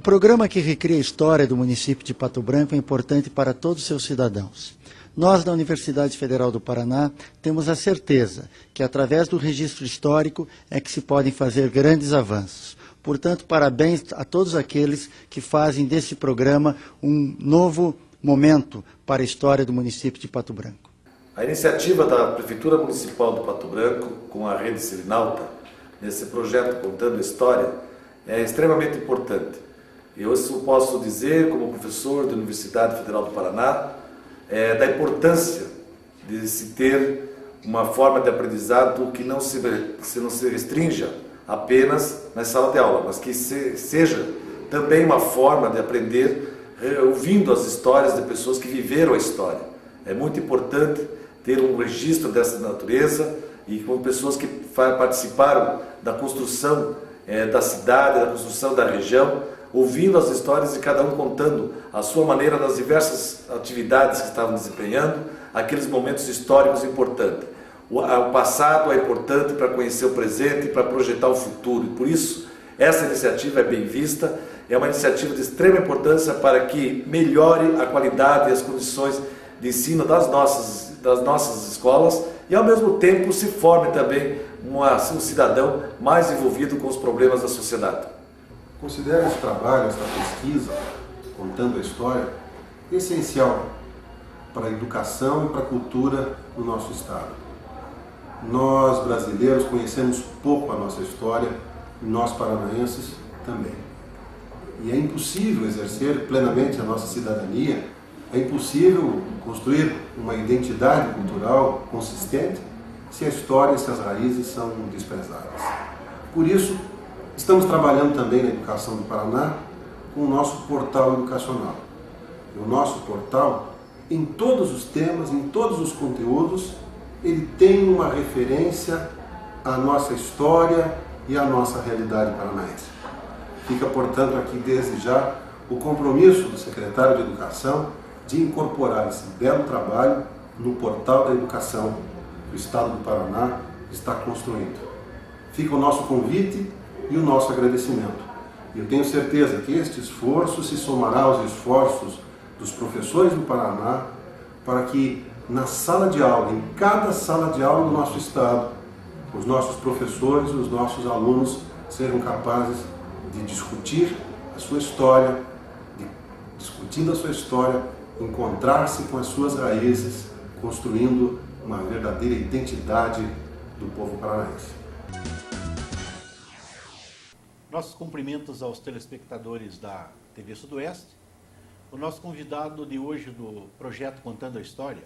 programa que recria a história do município de Pato Branco é importante para todos os seus cidadãos. Nós, da Universidade Federal do Paraná, temos a certeza que, através do registro histórico, é que se podem fazer grandes avanços. Portanto, parabéns a todos aqueles que fazem deste programa um novo momento para a história do município de Pato Branco. A iniciativa da Prefeitura Municipal do Pato Branco, com a Rede Selinalta, nesse projeto Contando a História, é extremamente importante. Eu posso dizer, como professor da Universidade Federal do Paraná, da importância de se ter uma forma de aprendizado que não se restrinja apenas na sala de aula, mas que seja também uma forma de aprender ouvindo as histórias de pessoas que viveram a história. É muito importante ter um registro dessa natureza e com pessoas que participaram da construção da cidade, da construção da região, ouvindo as histórias de cada um contando a sua maneira nas diversas atividades que estavam desempenhando, aqueles momentos históricos importantes. O passado é importante para conhecer o presente e para projetar o futuro. E por isso, essa iniciativa é bem vista, é uma iniciativa de extrema importância para que melhore a qualidade e as condições de ensino das nossas escolas e, ao mesmo tempo, se forme também um cidadão mais envolvido com os problemas da sociedade. Considero esse trabalho, essa pesquisa, contando a história, essencial para a educação e para a cultura do nosso Estado. Nós, brasileiros, conhecemos pouco a nossa história, e nós, paranaenses, também. E é impossível exercer plenamente a nossa cidadania, é impossível construir uma identidade cultural consistente se a história e se as raízes são desprezadas. Por isso, estamos trabalhando também na educação do Paraná com o nosso portal educacional. E o nosso portal, em todos os temas, em todos os conteúdos, ele tem uma referência à nossa história e à nossa realidade paranaense. Fica, portanto, aqui desde já o compromisso do secretário de Educação de incorporar esse belo trabalho no portal da educação que o Estado do Paraná está construindo. Fica o nosso convite e o nosso agradecimento. Eu tenho certeza que este esforço se somará aos esforços dos professores do Paraná para que na sala de aula, em cada sala de aula do nosso Estado, os nossos professores, os nossos alunos sejam capazes de discutir a sua história, discutindo a sua história, encontrar-se com as suas raízes, construindo uma verdadeira identidade do povo paranaense. Nossos cumprimentos aos telespectadores da TV Sudoeste. O nosso convidado de hoje do projeto Contando a História,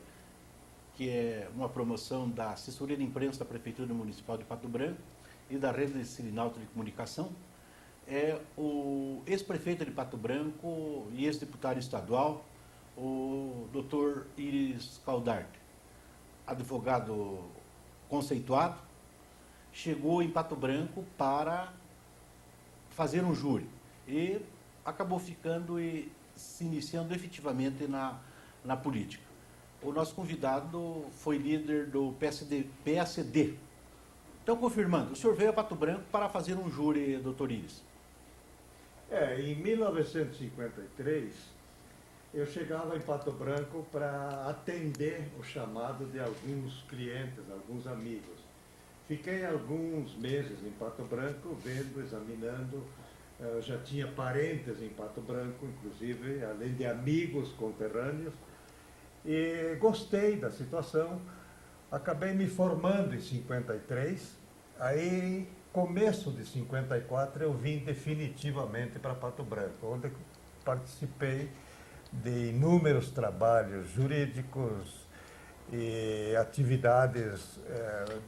que é uma promoção da Assessoria de Imprensa da Prefeitura Municipal de Pato Branco e da Rede Selinalta de Comunicação, é o ex-prefeito de Pato Branco e ex-deputado estadual, o Dr. Iris Caldarte, advogado conceituado, chegou em Pato Branco para fazer um júri e acabou ficando e se iniciando efetivamente na política. O nosso convidado foi líder do PSD. Então, confirmando, o senhor veio a Pato Branco para fazer um júri, doutor Iris? Em 1953, eu chegava em Pato Branco para atender o chamado de alguns clientes, alguns amigos. Fiquei alguns meses em Pato Branco, vendo, examinando. Eu já tinha parentes em Pato Branco, inclusive, além de amigos conterrâneos. E gostei da situação. Acabei me formando em 53. Aí, começo de 54, eu vim definitivamente para Pato Branco, onde participei de inúmeros trabalhos jurídicos e atividades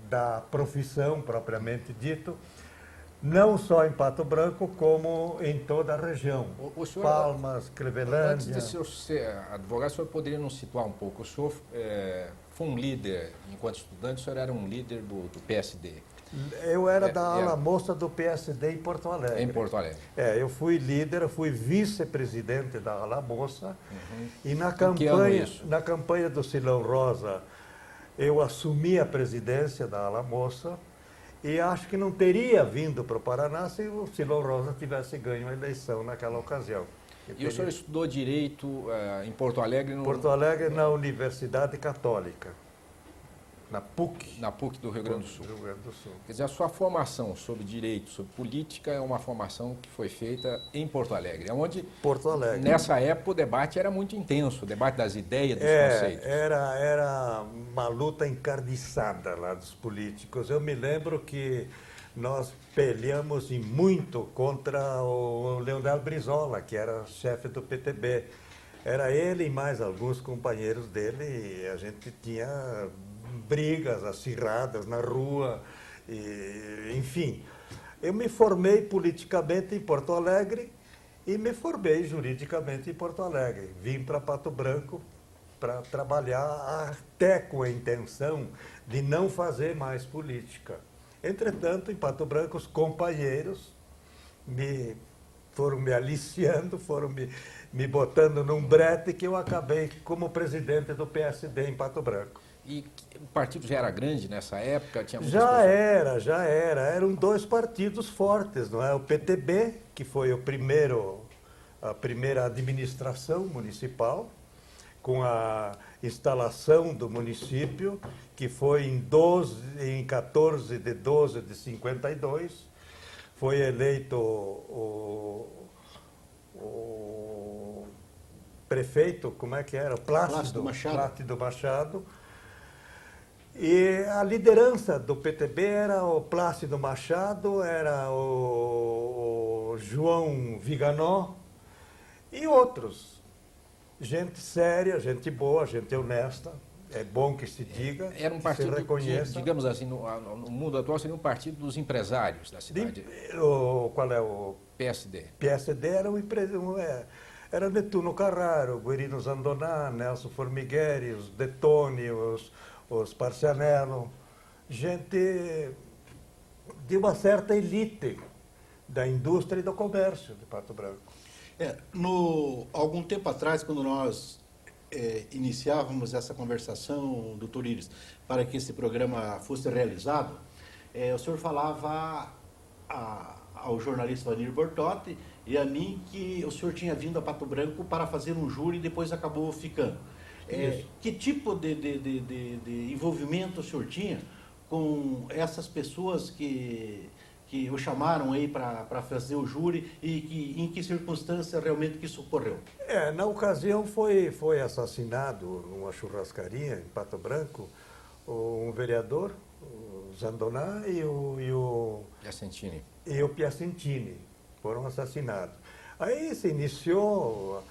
da profissão propriamente dito, não só em Pato Branco, como em toda a região. O senhor, Palmas, Clevelândia. Antes de o senhor ser advogado, o senhor poderia nos situar um pouco? O senhor foi um líder, enquanto estudante, o senhor era um líder do PSD. Eu era da ala moça do PSD em Porto Alegre. Em Porto Alegre. Eu fui líder, eu fui vice-presidente da ala moça. E na campanha do Silão Rosa, eu assumi a presidência da ala moça E acho que não teria vindo para o Paraná se o Silão Rosa tivesse ganho a eleição naquela ocasião. E o senhor estudou Direito em Porto Alegre? Porto Alegre, na Universidade Católica, na PUC. Na PUC do Rio Grande do Sul. Rio Grande do Sul. Quer dizer, a sua formação sobre Direito, sobre Política, é uma formação que foi feita em Porto Alegre, onde, Porto Alegre. Nessa época, o debate era muito intenso, o debate das ideias, dos conceitos. Era uma luta encarniçada lá dos políticos. Eu me lembro que nós peleamos e muito contra o Leonel Brizola, que era chefe do PTB. Era ele e mais alguns companheiros dele, e a gente tinha brigas acirradas na rua, e, enfim. Eu me formei politicamente em Porto Alegre e me formei juridicamente em Porto Alegre. Vim para Pato Branco para trabalhar até com a intenção de não fazer mais política. Entretanto, em Pato Branco, os companheiros foram me aliciando, foram me botando num brete que eu acabei como presidente do PSD em Pato Branco. E o partido já era grande nessa época? Tinha muitas Já pessoas? era. Eram dois partidos fortes, não é? O PTB, que foi a primeira administração municipal, com a instalação do município, que foi em 14 de 12 de 52, foi eleito o prefeito, como é que era? Plácido Machado. E a liderança do PTB era o Plácido Machado, era o João Viganó e outros. Gente séria, gente boa, gente honesta. É bom que se diga, era um que partido se reconheça. que, digamos assim, no mundo atual seria um partido dos empresários da cidade. Qual é o... PSD. PSD era Netuno Carraro, Guerino Zandoná, Nelson Formigueri, os Detoni, os Parcianello, gente de uma certa elite da indústria e do comércio de Pato Branco. Algum tempo atrás, quando nós iniciávamos essa conversação, doutor Iris, para que esse programa fosse realizado, o senhor falava ao jornalista Vanir Bortotti e a mim que o senhor tinha vindo a Pato Branco para fazer um júri e depois acabou ficando. Que tipo de envolvimento o senhor tinha com essas pessoas que o chamaram aí para fazer o júri e em que circunstância realmente que isso ocorreu? Na ocasião foi assassinado numa churrascaria em Pato Branco um vereador, o Zandoná e o Piacentini foram assassinados. Aí se iniciou,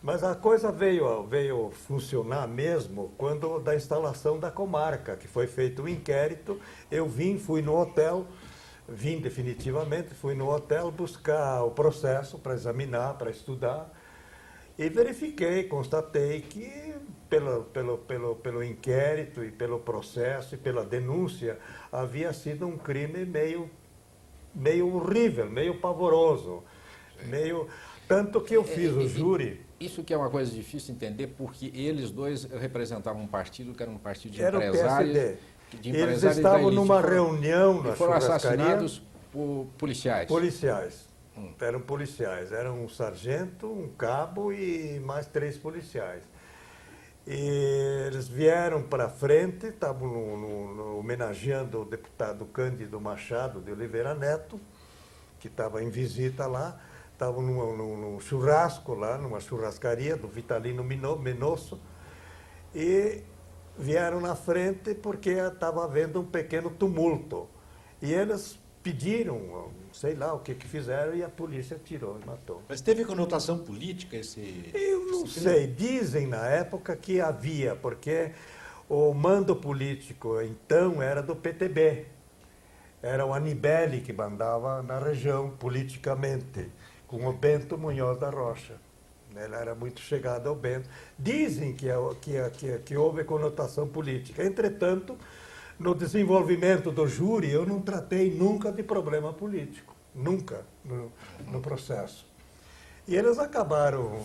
mas a coisa veio funcionar mesmo quando da instalação da comarca, que foi feito um inquérito. Eu fui no hotel, definitivamente, fui no hotel buscar o processo para examinar, para estudar, e verifiquei, constatei que pelo inquérito e pelo processo e pela denúncia havia sido um crime meio horrível, meio pavoroso, tanto que eu fiz o júri. Isso que é uma coisa difícil de entender, porque eles dois representavam um partido que era um partido de Era empresários. o PSD. Eles estavam numa reunião na foram churrascaria. Assassinados por policiais. Eram policiais. Era um sargento, um cabo e mais 3 policiais. E eles vieram para frente, estavam homenageando o deputado Cândido Machado de Oliveira Neto, que estava em visita lá. Estavam num churrasco lá, numa churrascaria do Vitalino Menosso, e vieram na frente porque estava havendo um pequeno tumulto. E eles pediram, sei lá o que fizeram, e a polícia tirou e matou. Mas teve conotação política esse... Eu não sei, dizem na época que havia, porque o mando político então era do PTB. Era o Anibele que mandava na região politicamente, com o Bento Munhoz da Rocha. Ele era muito chegado ao Bento. Dizem que houve conotação política. Entretanto, no desenvolvimento do júri, eu não tratei nunca de problema político. Nunca, no processo. E eles acabaram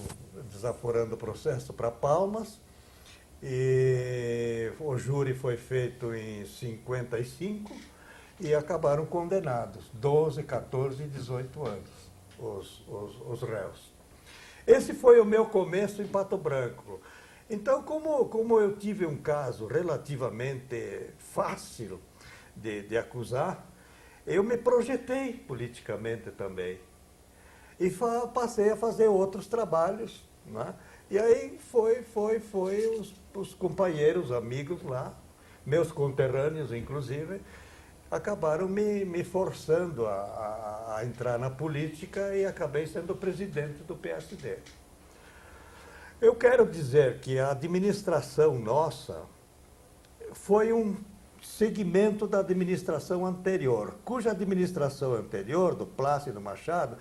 desaforando o processo para Palmas. E o júri foi feito em 55. e acabaram condenados, 12, 14 e 18 anos, os réus. Esse foi o meu começo em Pato Branco. Então, como eu tive um caso relativamente fácil de acusar, eu me projetei politicamente também. E passei a fazer outros trabalhos, né? E aí os companheiros, amigos lá, meus conterrâneos inclusive, acabaram me forçando a entrar na política e acabei sendo presidente do PSD. Eu quero dizer que a administração nossa foi um segmento da administração anterior, cuja administração anterior, do Plácido Machado,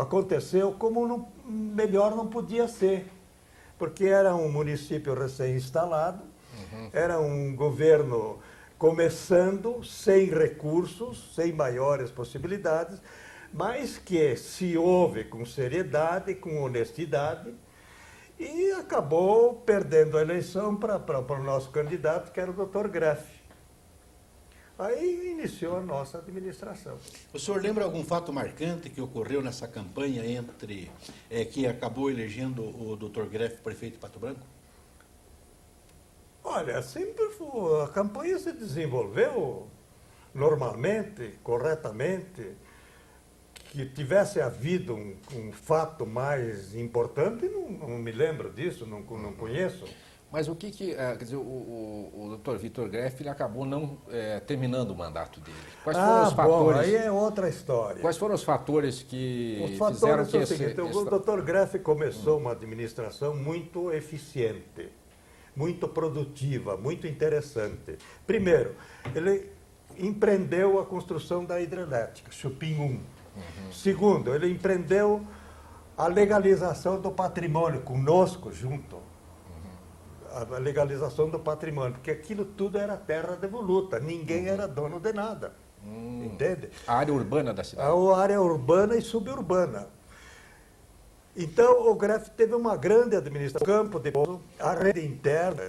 aconteceu como melhor não podia ser, porque era um município recém-instalado, era um governo começando, sem recursos, sem maiores possibilidades, mas que se houve com seriedade, com honestidade, e acabou perdendo a eleição para o nosso candidato, que era o Dr. Greff. Aí iniciou a nossa administração. O senhor lembra algum fato marcante que ocorreu nessa campanha que acabou elegendo o Dr. Greff prefeito de Pato Branco? Olha, a campanha se desenvolveu normalmente, corretamente. Que tivesse havido um fato mais importante, não me lembro disso, não conheço. Mas o quer dizer, o Dr. Vitor Greff ele acabou não terminando o mandato dele. Quais foram os fatores? Bom, aí é outra história. Quais foram os fatores que Os fatores fizeram são que o seguinte, o Dr. Greff começou uma administração muito eficiente, muito produtiva, muito interessante. Primeiro, ele empreendeu a construção da hidrelétrica, Chupim 1. Segundo, ele empreendeu a legalização do patrimônio, conosco junto. A legalização do patrimônio, porque aquilo tudo era terra devoluta, ninguém era dono de nada. Entende? A área urbana da cidade. A área urbana e suburbana. Então, o Greff teve uma grande administração, campo de pouso, a rede interna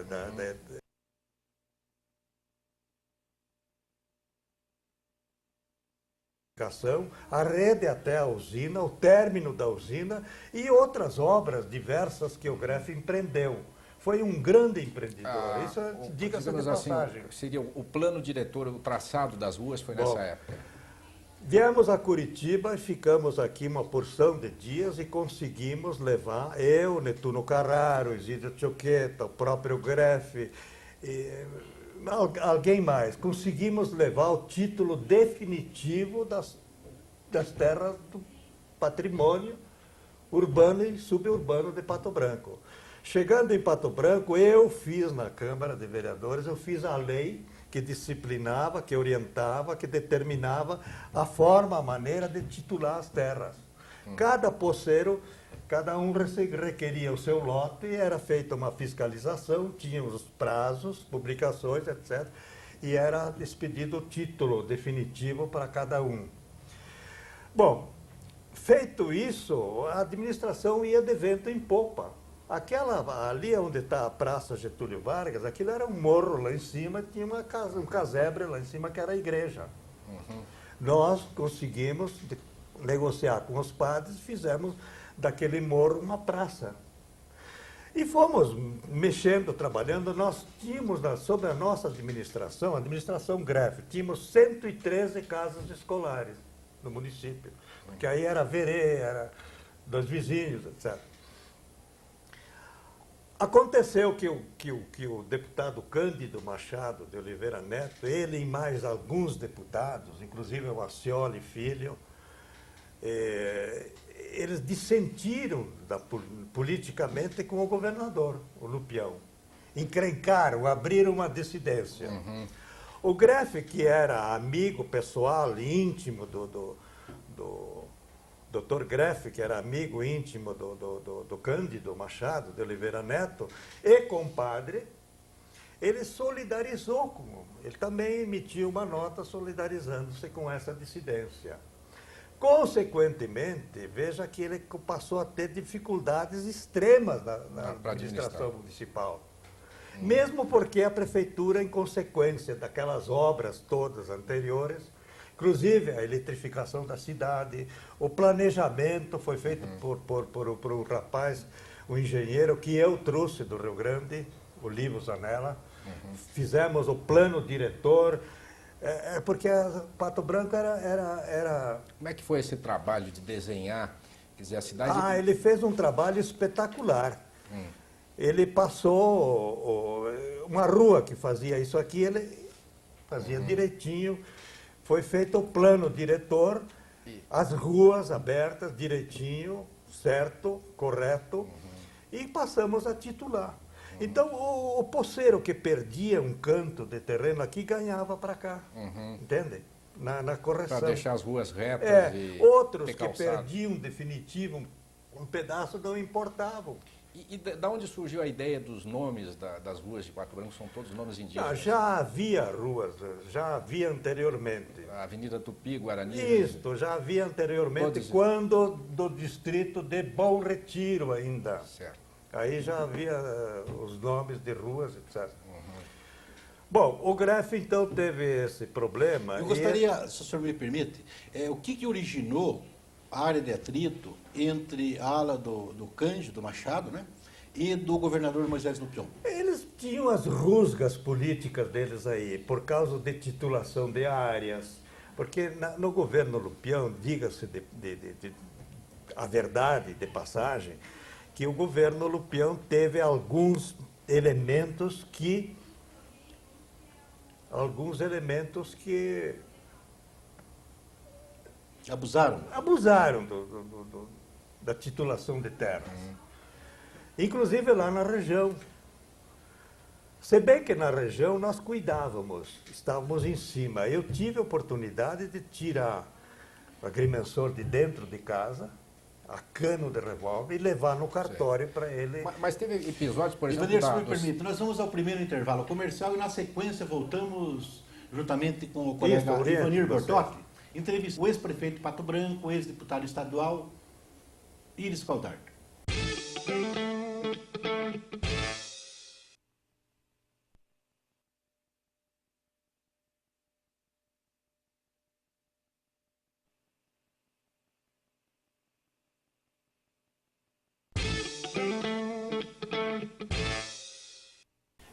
a rede até a usina, o término da usina e outras obras diversas que o Greff empreendeu. Foi um grande empreendedor, isso diga-se de passagem. Assim, seria o plano diretor, o traçado das ruas foi nessa época. Viemos a Curitiba e ficamos aqui uma porção de dias e conseguimos levar, eu, Netuno Carraro, Isidro Choqueta, o próprio Greff, alguém mais, conseguimos levar o título definitivo das terras do patrimônio urbano e suburbano de Pato Branco. Chegando em Pato Branco, eu fiz na Câmara de Vereadores, eu fiz a lei que disciplinava, que orientava, que determinava a forma, a maneira de titular as terras. Cada posseiro, cada um requeria o seu lote, era feita uma fiscalização, tinha os prazos, publicações, etc. E era expedido o título definitivo para cada um. Bom, feito isso, a administração ia de vento em popa. Ali onde está a Praça Getúlio Vargas, aquilo era um morro lá em cima, tinha um casebre lá em cima que era a igreja. Nós conseguimos negociar com os padres, fizemos daquele morro uma praça. E fomos mexendo, trabalhando, nós tínhamos, sob a nossa administração, a administração Greff, tínhamos 113 casas escolares no município, porque aí era verê, era dos vizinhos, etc. Aconteceu que o deputado Cândido Machado de Oliveira Neto, ele e mais alguns deputados, inclusive o Acioli Filho, eles dissentiram politicamente com o governador, o Lupião. Encrencaram, abriram uma dissidência. O Greff, que era amigo pessoal, íntimo do Dr. Greff, que era amigo íntimo do Cândido Machado de Oliveira Neto, e compadre, ele solidarizou com ele também emitiu uma nota solidarizando-se com essa dissidência. Consequentemente, veja que ele passou a ter dificuldades extremas na administração municipal. Mesmo porque a prefeitura, em consequência daquelas obras todas anteriores, inclusive a eletrificação da cidade, o planejamento foi feito por um rapaz, um engenheiro que eu trouxe do Rio Grande, o Livo Zanella. Fizemos o plano diretor, porque Pato Branco era... Como é que foi esse trabalho de desenhar? Quer dizer, a cidade... ele fez um trabalho espetacular. Ele passou uma rua que fazia isso aqui, ele fazia direitinho. Foi feito o plano diretor, as ruas abertas, direitinho, certo, correto, e passamos a titular. Então, o poceiro que perdia um canto de terreno aqui ganhava para cá, entende? Na correção. Para deixar as ruas retas e outros ter que calçado. perdiam definitivo um pedaço não importavam. E da onde surgiu a ideia dos nomes das ruas de Pato Branco? São todos nomes indígenas? Já havia ruas, já havia anteriormente. A Avenida Tupi, Guarani? Isto, já havia anteriormente, Todos... quando do distrito de Bom Retiro ainda. Certo. Aí já havia os nomes de ruas, etc. Bom, o Greff então teve esse problema. Eu gostaria, se o senhor me permite, o que originou a área de atrito entre a ala do Cândido Machado, né, e do governador Moisés Lupion? Eles tinham as rusgas políticas deles aí, por causa de titulação de áreas, porque no governo Lupion, diga-se a verdade de passagem, que o governo Lupion teve alguns elementos que abusaram da titulação de terras. Inclusive lá na região. Se bem que na região nós cuidávamos, estávamos em cima. Eu tive a oportunidade de tirar o agrimensor de dentro de casa, a cano de revólver, e levar no cartório para ele... Mas teve episódios, por exemplo... Ivanir, se me permite, nós vamos ao primeiro intervalo comercial e na sequência voltamos juntamente com o colega Ivanir Bortotti, entrevista o ex-prefeito de Pato Branco, o ex-deputado estadual, Iris Caldardo.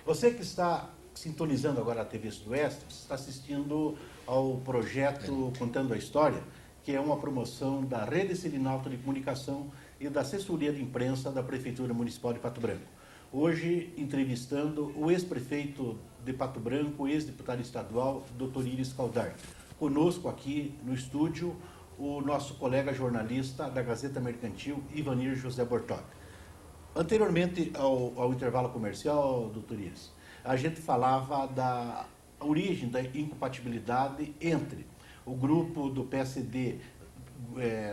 Você que está sintonizando agora a TV Sudoeste, você está assistindo ao projeto Contando a História, que é uma promoção da Rede Selinalta de Comunicação e da Assessoria de Imprensa da Prefeitura Municipal de Pato Branco. Hoje, entrevistando o ex-prefeito de Pato Branco, ex-deputado estadual, Dr. Iris Caldardo. Conosco aqui no estúdio, o nosso colega jornalista da Gazeta Mercantil, Ivanir José Bortotti. Anteriormente ao intervalo comercial, doutor Iris, a gente falava da origem da incompatibilidade entre o grupo do PSD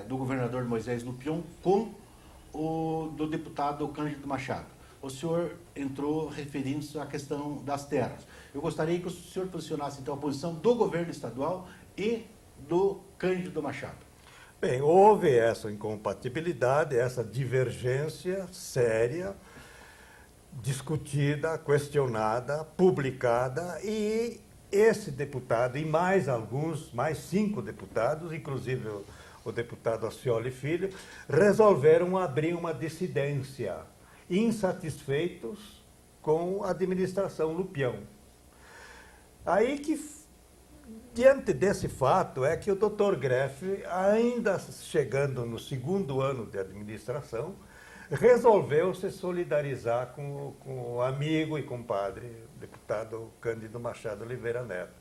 do governador Moisés Lupion com o do deputado Cândido Machado. O senhor entrou referindo-se à questão das terras. Eu gostaria que o senhor posicionasse então a posição do governo estadual e do Cândido Machado. Bem, houve essa incompatibilidade, essa divergência séria, discutida, questionada, publicada, e esse deputado e mais 5 deputados, inclusive o deputado Ascioli Filho, resolveram abrir uma dissidência, insatisfeitos com a administração Lupion. Aí que, diante desse fato, é que o Dr. Greff, ainda chegando no 2º ano de administração, resolveu se solidarizar com o amigo e compadre, o deputado Cândido Machado Oliveira Neto.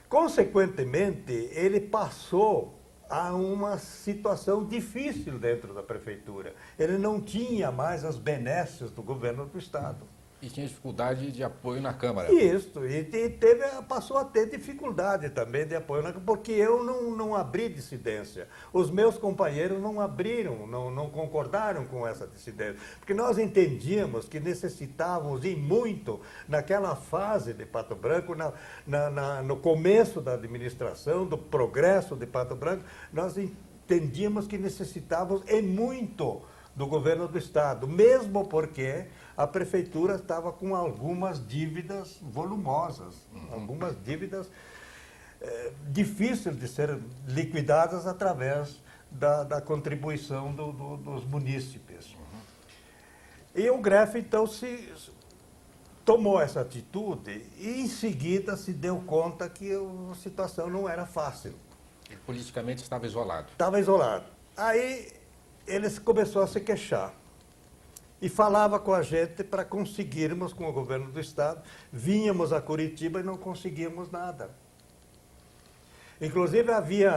Consequentemente, ele passou a uma situação difícil dentro da prefeitura. Ele não tinha mais as benesses do governo do Estado. E tinha dificuldade de apoio na Câmara. Isso, passou a ter dificuldade também de apoio, porque eu não abri dissidência. Os meus companheiros não abriram, não concordaram com essa dissidência. Porque nós entendíamos que necessitávamos, e muito, naquela fase de Pato Branco, no começo da administração, do progresso de Pato Branco, nós entendíamos que necessitávamos, e muito, do governo do Estado, mesmo porque a prefeitura estava com algumas dívidas volumosas, algumas dívidas difíceis de serem liquidadas através da contribuição dos munícipes. E o Greff, então, tomou essa atitude e, em seguida, se deu conta que a situação não era fácil. Ele politicamente estava isolado. Estava isolado. Aí, ele começou a se queixar. E falava com a gente para conseguirmos, com o governo do Estado, vínhamos a Curitiba e não conseguíamos nada. Inclusive, havia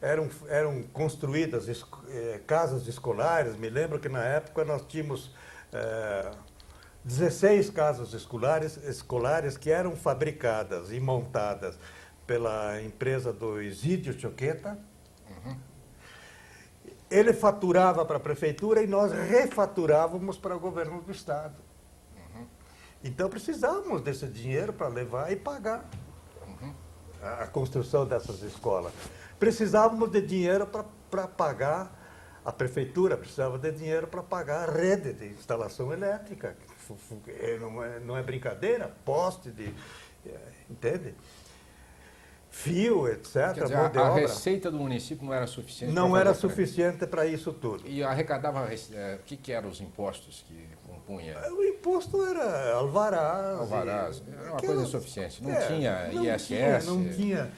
eram construídas casas escolares. Me lembro que, na época, nós tínhamos 16 casas escolares que eram fabricadas e montadas pela empresa do Isídio Choqueta. Ele faturava para a prefeitura e nós refaturávamos para o governo do Estado. Então precisávamos desse dinheiro para levar e pagar a construção dessas escolas. Precisávamos de dinheiro para pagar, a prefeitura precisava de dinheiro para pagar a rede de instalação elétrica. Não é brincadeira, poste entende? Fio, etc. Quer dizer, a receita do município não era suficiente? Não era suficiente para isso tudo. E arrecadava, o que eram os impostos que compunha? O imposto era alvarás. Alvarás, era uma coisa insuficiente. Não tinha não ISS, não tinha.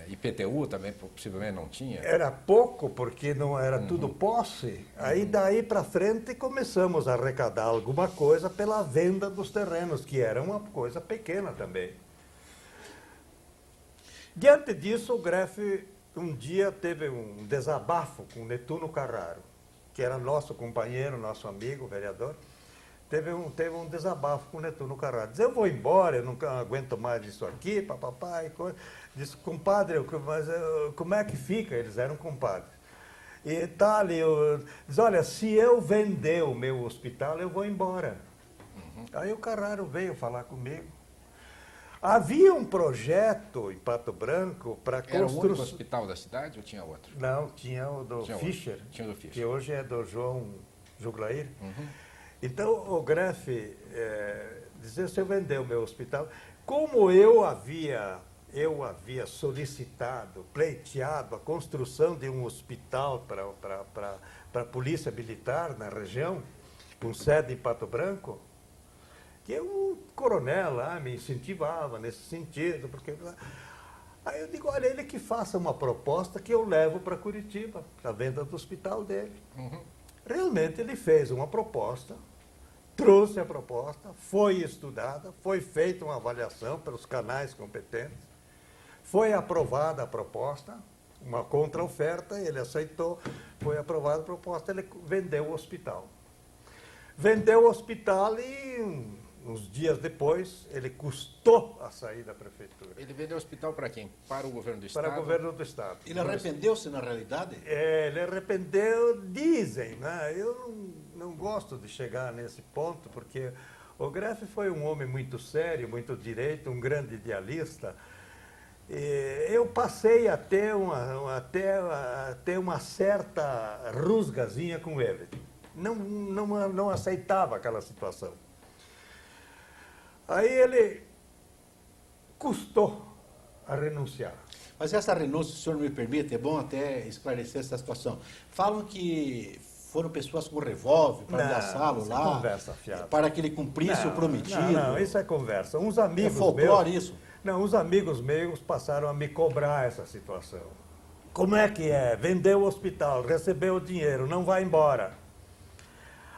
IPTU também, possivelmente não tinha. Era pouco, porque não era tudo posse. Aí, daí para frente, começamos a arrecadar alguma coisa pela venda dos terrenos, que era uma coisa pequena também. Diante disso, o Greff um dia teve um desabafo com Netuno Carraro, que era nosso companheiro, nosso amigo, vereador. Teve um desabafo com Netuno Carraro. Disse, eu vou embora, eu não aguento mais isso aqui, papapá, e coisa. Disse, compadre, mas como é que fica? Eles eram compadres. E tal, disse, olha, se eu vender o meu hospital, eu vou embora. Aí o Carraro veio falar comigo. Havia um projeto em Pato Branco para construir... Era o único hospital da cidade ou tinha outro? Não, tinha o do Fischer, Tinha o do Fischer, que hoje é do João Juglair. Então, o Greff dizia, se eu vender o meu hospital, como eu havia solicitado, pleiteado a construção de um hospital para a Polícia Militar na região, com sede em Pato Branco, que um coronel lá me incentivava nesse sentido, porque... Aí eu digo, olha, ele que faça uma proposta que eu levo para Curitiba, para a venda do hospital dele. Realmente ele fez uma proposta, trouxe a proposta, foi estudada, foi feita uma avaliação pelos canais competentes, foi aprovada a proposta, uma contra-oferta, ele aceitou, foi aprovada a proposta, ele vendeu o hospital. Vendeu o hospital e... uns dias depois, ele custou a sair da prefeitura. Ele vendeu o hospital para quem? Para o governo do Estado? Para o governo do Estado. Ele arrependeu-se na realidade? Ele arrependeu, dizem, né? Eu não gosto de chegar nesse ponto, porque o Greff foi um homem muito sério, muito direito, um grande idealista. Eu passei a ter uma certa rusgazinha com ele. Não aceitava aquela situação. Aí ele custou a renunciar. Mas essa renúncia, se o senhor me permite, é bom até esclarecer essa situação. Falam que foram pessoas com revólver para ameaçá-lo lá, conversa fiada. para que ele cumprisse o prometido. Não, isso é conversa. Uns amigos folclore meus, isso? Não, uns amigos meus passaram a me cobrar essa situação. Como é que é? Vendeu o hospital, recebeu o dinheiro, não vai embora.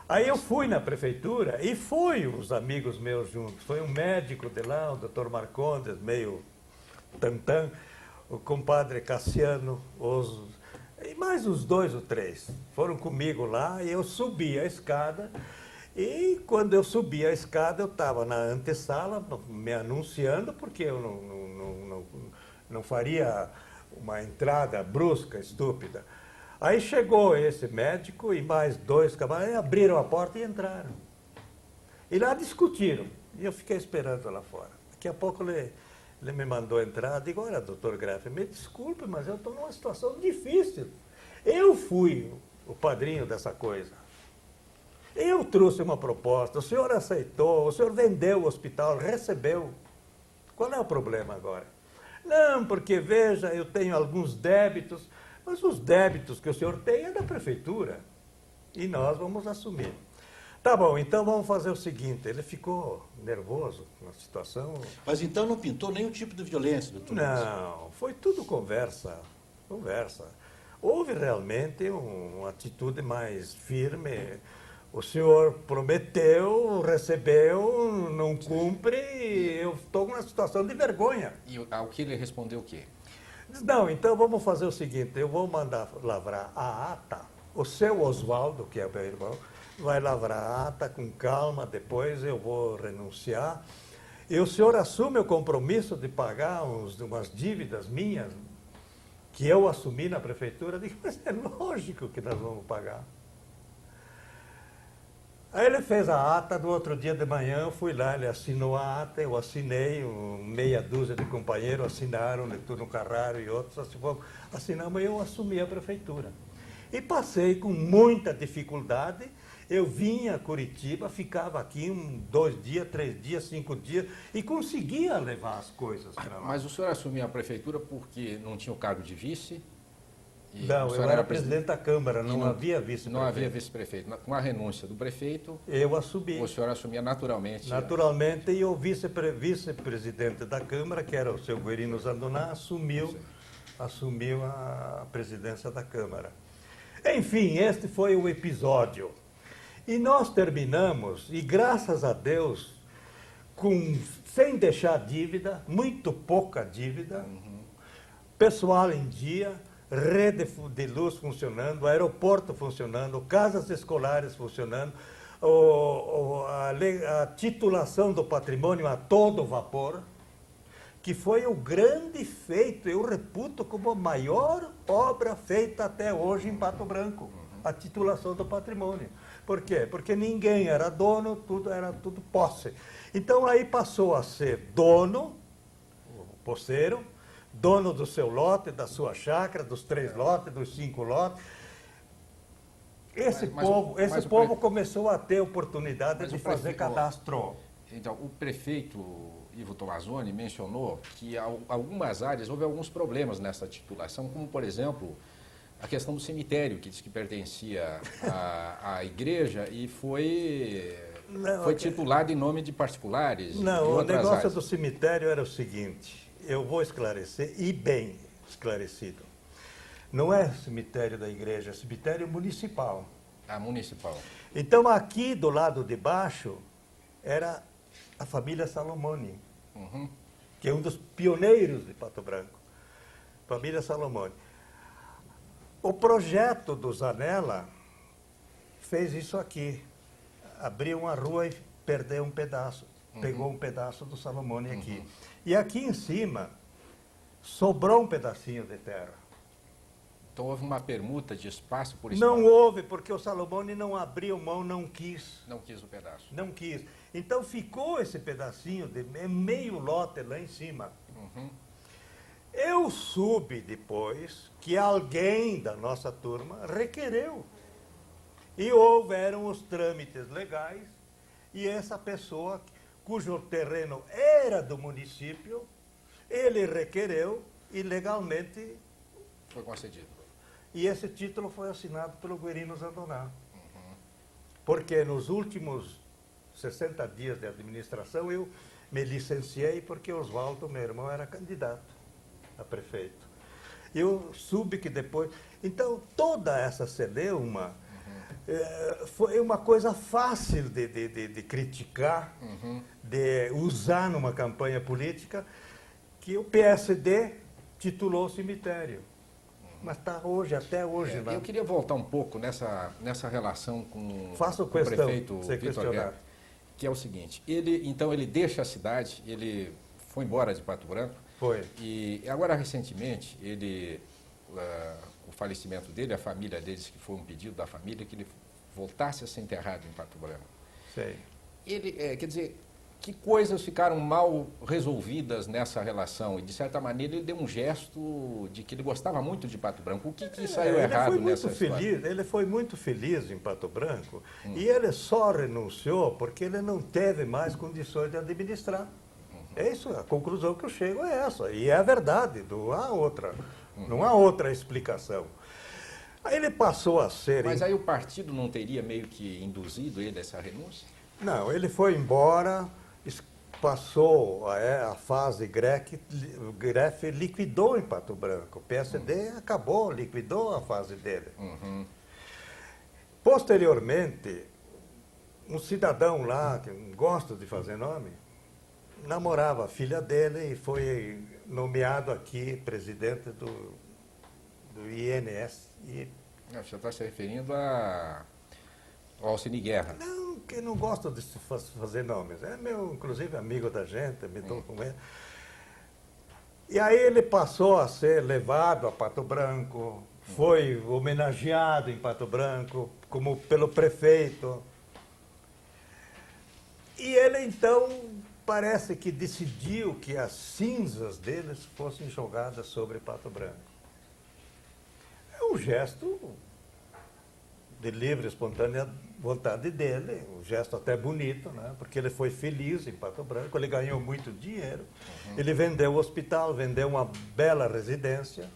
Aí eu fui na prefeitura e fui os amigos meus juntos. Foi um médico de lá, o doutor Marcondes, meio tantã, o compadre Cassiano, e mais uns 2 ou 3. Foram comigo lá e eu subi a escada. E quando eu subi a escada, eu estava na antessala me anunciando, porque eu não faria uma entrada brusca, estúpida. Aí chegou esse médico e mais 2 camaradas, abriram a porta e entraram. E lá discutiram. E eu fiquei esperando lá fora. Daqui a pouco ele me mandou entrar. Eu digo, olha, doutor Greff, me desculpe, mas eu estou numa situação difícil. Eu fui o padrinho dessa coisa. Eu trouxe uma proposta, o senhor aceitou, o senhor vendeu o hospital, recebeu. Qual é o problema agora? Não, porque veja, eu tenho alguns débitos, mas os débitos que o senhor tem é da prefeitura. E nós vamos assumir. Tá bom, então vamos fazer o seguinte, ele ficou nervoso na situação. Mas então não pintou nenhum tipo de violência, doutor? Não, foi tudo conversa. Houve realmente uma atitude mais firme. O senhor prometeu, recebeu, não cumpre, eu estou numa situação de vergonha. E ao que ele respondeu o quê? Diz, não, então vamos fazer o seguinte, eu vou mandar lavrar a ata, o seu Oswaldo, que é meu irmão, vai lavrar a ata com calma, depois eu vou renunciar, e o senhor assume o compromisso de pagar umas dívidas minhas, que eu assumi na prefeitura. Eu digo, mas é lógico que nós vamos pagar. Aí ele fez a ata, no outro dia de manhã eu fui lá, ele assinou a ata, eu assinei, meia dúzia de companheiros assinaram, Netuno Carraro e outros, assinamos e eu assumi a prefeitura. E passei com muita dificuldade, eu vinha a Curitiba, ficava aqui 2 dias, 3 dias, 5 dias e conseguia levar as coisas para lá. Mas o senhor assumiu a prefeitura porque não tinha o cargo de vice? Não, eu era presidente da Câmara, não havia vice-prefeito. Não havia vice-prefeito. Com a renúncia do prefeito, eu assumi. O senhor assumia naturalmente. Naturalmente, e o vice-presidente da Câmara, que era o seu Guerino Zandoná, assumiu a presidência da Câmara. Enfim, este foi o episódio. E nós terminamos, e graças a Deus, sem deixar dívida, muito pouca dívida, pessoal em dia, rede de luz funcionando, aeroporto funcionando, casas escolares funcionando, a titulação do patrimônio a todo vapor, que foi o grande feito, eu reputo como a maior obra feita até hoje em Pato Branco, a titulação do patrimônio. Por quê? Porque ninguém era dono, era tudo posse. Então aí passou a ser dono, o posseiro, dono do seu lote, da sua chácara, dos 3 lotes, dos 5 lotes. Esse povo começou a ter oportunidade de fazer cadastro. Então, o prefeito Ivo Tomazoni mencionou que algumas áreas houve alguns problemas nessa titulação, como, por exemplo, a questão do cemitério, que diz que pertencia à igreja e foi titulado em nome de particulares. Não, o negócio do cemitério era o seguinte, eu vou esclarecer, e bem esclarecido. Não é cemitério da igreja, é cemitério municipal. Ah, municipal. Então, aqui do lado de baixo, era a família Salomone, que é um dos pioneiros de Pato Branco. Família Salomone. O projeto do Zanella fez isso aqui. Abriu uma rua e perdeu um pedaço. Pegou um pedaço do Salomone aqui. E aqui em cima, sobrou um pedacinho de terra. Então houve uma permuta de espaço por espaço? Não houve, porque o Salomone não abriu mão, não quis. Não quis o pedaço? Não quis. Então ficou esse pedacinho de meio lote lá em cima. Eu soube depois que alguém da nossa turma requereu. E houveram os trâmites legais e essa pessoa, cujo terreno era do município, ele requereu e legalmente foi concedido. E esse título foi assinado pelo Guerino Zandoná. Porque nos últimos 60 dias de administração eu me licenciei porque Oswaldo, meu irmão, era candidato a prefeito. Eu soube que depois... Então, toda essa celeuma foi uma coisa fácil de criticar, de usar numa campanha política, que o PSD titulou o cemitério. Mas está hoje, até hoje. Lá. Eu queria voltar um pouco nessa relação com Faço o questão prefeito Vitor Guerra, que é o seguinte, ele deixa a cidade, ele foi embora de Pato Branco. Foi. E agora, recentemente, o falecimento dele, a família deles, que foi um pedido da família, que ele voltasse a ser enterrado em Pato Branco. Sei. Ele, quer dizer, que coisas ficaram mal resolvidas nessa relação? E, de certa maneira, ele deu um gesto de que ele gostava muito de Pato Branco. O que saiu errado nessa história? Ele foi muito feliz em Pato Branco e ele só renunciou porque ele não teve mais condições de administrar. É isso, a conclusão que eu chego é essa. E é a verdade, não há outra explicação. Aí ele passou a ser... Mas aí o partido não teria meio que induzido ele a essa renúncia? Não, ele foi embora, passou a fase Greff liquidou em Pato Branco. O PSD acabou, liquidou a fase dele. Posteriormente, um cidadão lá, que não gosto de fazer nome, namorava a filha dele e foi nomeado aqui presidente do INS. Você está se referindo ao Alcine Guerra. Não, que não gosta de fazer nomes. É meu, inclusive, amigo da gente, me dou com ele. E aí ele passou a ser levado a Pato Branco, foi homenageado em Pato Branco como pelo prefeito. E ele, então, parece que decidiu que as cinzas deles fossem jogadas sobre Pato Branco. É um gesto de livre, espontânea vontade dele, um gesto até bonito, né? Porque ele foi feliz em Pato Branco, ele ganhou muito dinheiro, ele vendeu o hospital, vendeu uma bela residência,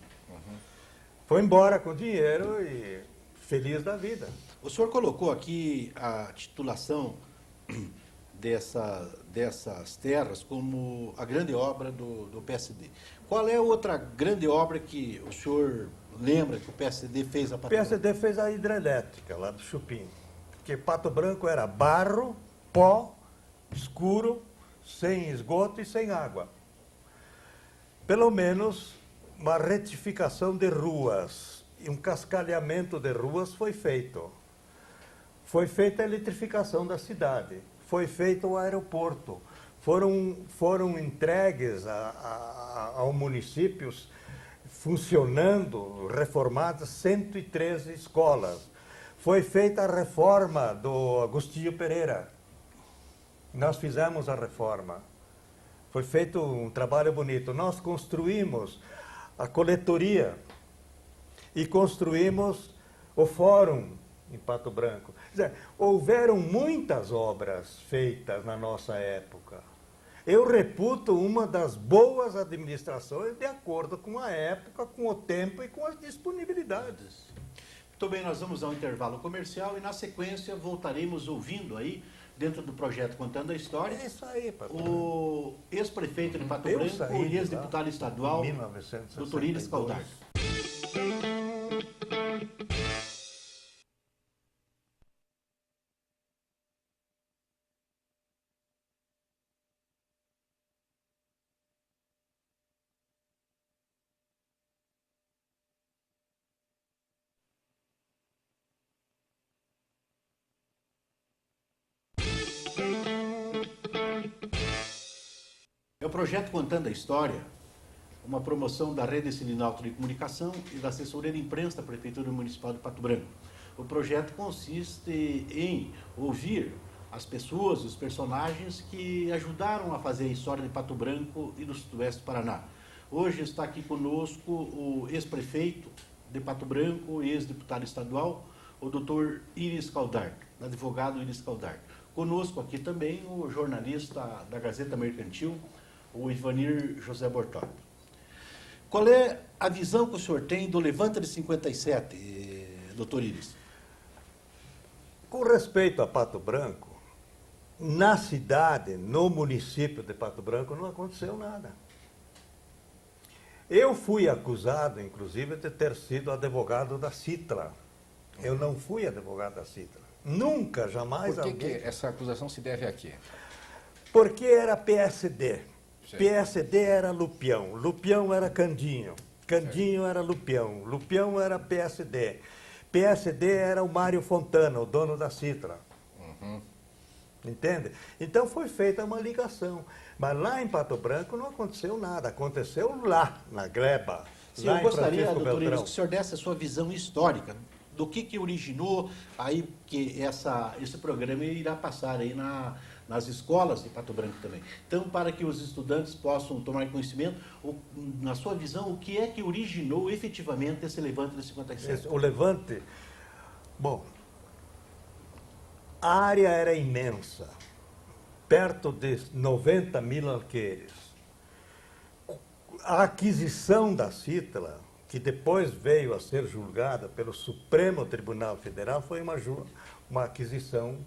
foi embora com dinheiro e feliz da vida. O senhor colocou aqui a titulação dessas terras como a grande obra do PSD. Qual é a outra grande obra que o senhor lembra que o PSD fez a Pato Branco? O PSD fez a hidrelétrica lá do Chupim, porque Pato Branco era barro, pó, escuro, sem esgoto e sem água. Pelo menos uma retificação de ruas e um cascalhamento de ruas foi feito. Foi feita a eletrificação da cidade. Foi feito o aeroporto, foram entregues ao município, funcionando, reformadas 113 escolas. Foi feita a reforma do Agostinho Pereira. Nós fizemos a reforma. Foi feito um trabalho bonito. Nós construímos a coletoria e construímos o fórum em Pato Branco. Quer dizer, houveram muitas obras feitas na nossa época. Eu reputo uma das boas administrações de acordo com a época, com o tempo e com as disponibilidades. Muito bem, nós vamos ao intervalo comercial e na sequência voltaremos ouvindo aí, dentro do projeto Contando a História, É isso aí, Pato o ex-prefeito de Pato Eu Branco saí e de ex-deputado estadual, em 1962. Dr. Iris Caldardo. É o projeto Contando a História, uma promoção da Rede Sininalto de Comunicação e da Assessoria de Imprensa da Prefeitura Municipal de Pato Branco. O projeto consiste em ouvir as pessoas, os personagens que ajudaram a fazer a história de Pato Branco e do Sudoeste do Paraná. Hoje está aqui conosco o ex-prefeito de Pato Branco e ex-deputado estadual, o Dr. Iris Caldardo, advogado Iris Caldardo. Conosco aqui também o jornalista da Gazeta Mercantil, o Ivanir José Bortotti. Qual é a visão que o senhor tem do Levanta de 57, doutor Iris? Com respeito a Pato Branco, na cidade, no município de Pato Branco, não aconteceu nada. Eu fui acusado, inclusive, de ter sido advogado da Citra. Eu não fui advogado da Citra. Nunca, jamais Por que essa acusação se deve a quê? Porque era PSD. Certo. PSD era Lupião. Lupião era Candinho. Candinho era Lupião. Lupião era PSD. PSD era o Mário Fontana, o dono da Citra. Entende? Então foi feita uma ligação. Mas lá em Pato Branco não aconteceu nada. Aconteceu lá, na Gleba. Sim, lá eu gostaria, Francisco doutor Iris, Beltrão. que o senhor desse a sua visão histórica do que originou aí que esse programa irá passar aí nas escolas de Pato Branco também. Então, para que os estudantes possam tomar conhecimento, na sua visão, o que é que originou efetivamente esse levante de 57? O levante, bom, a área era imensa, perto de 90 mil alqueires. A aquisição da Cítala, que depois veio a ser julgada pelo Supremo Tribunal Federal, foi uma aquisição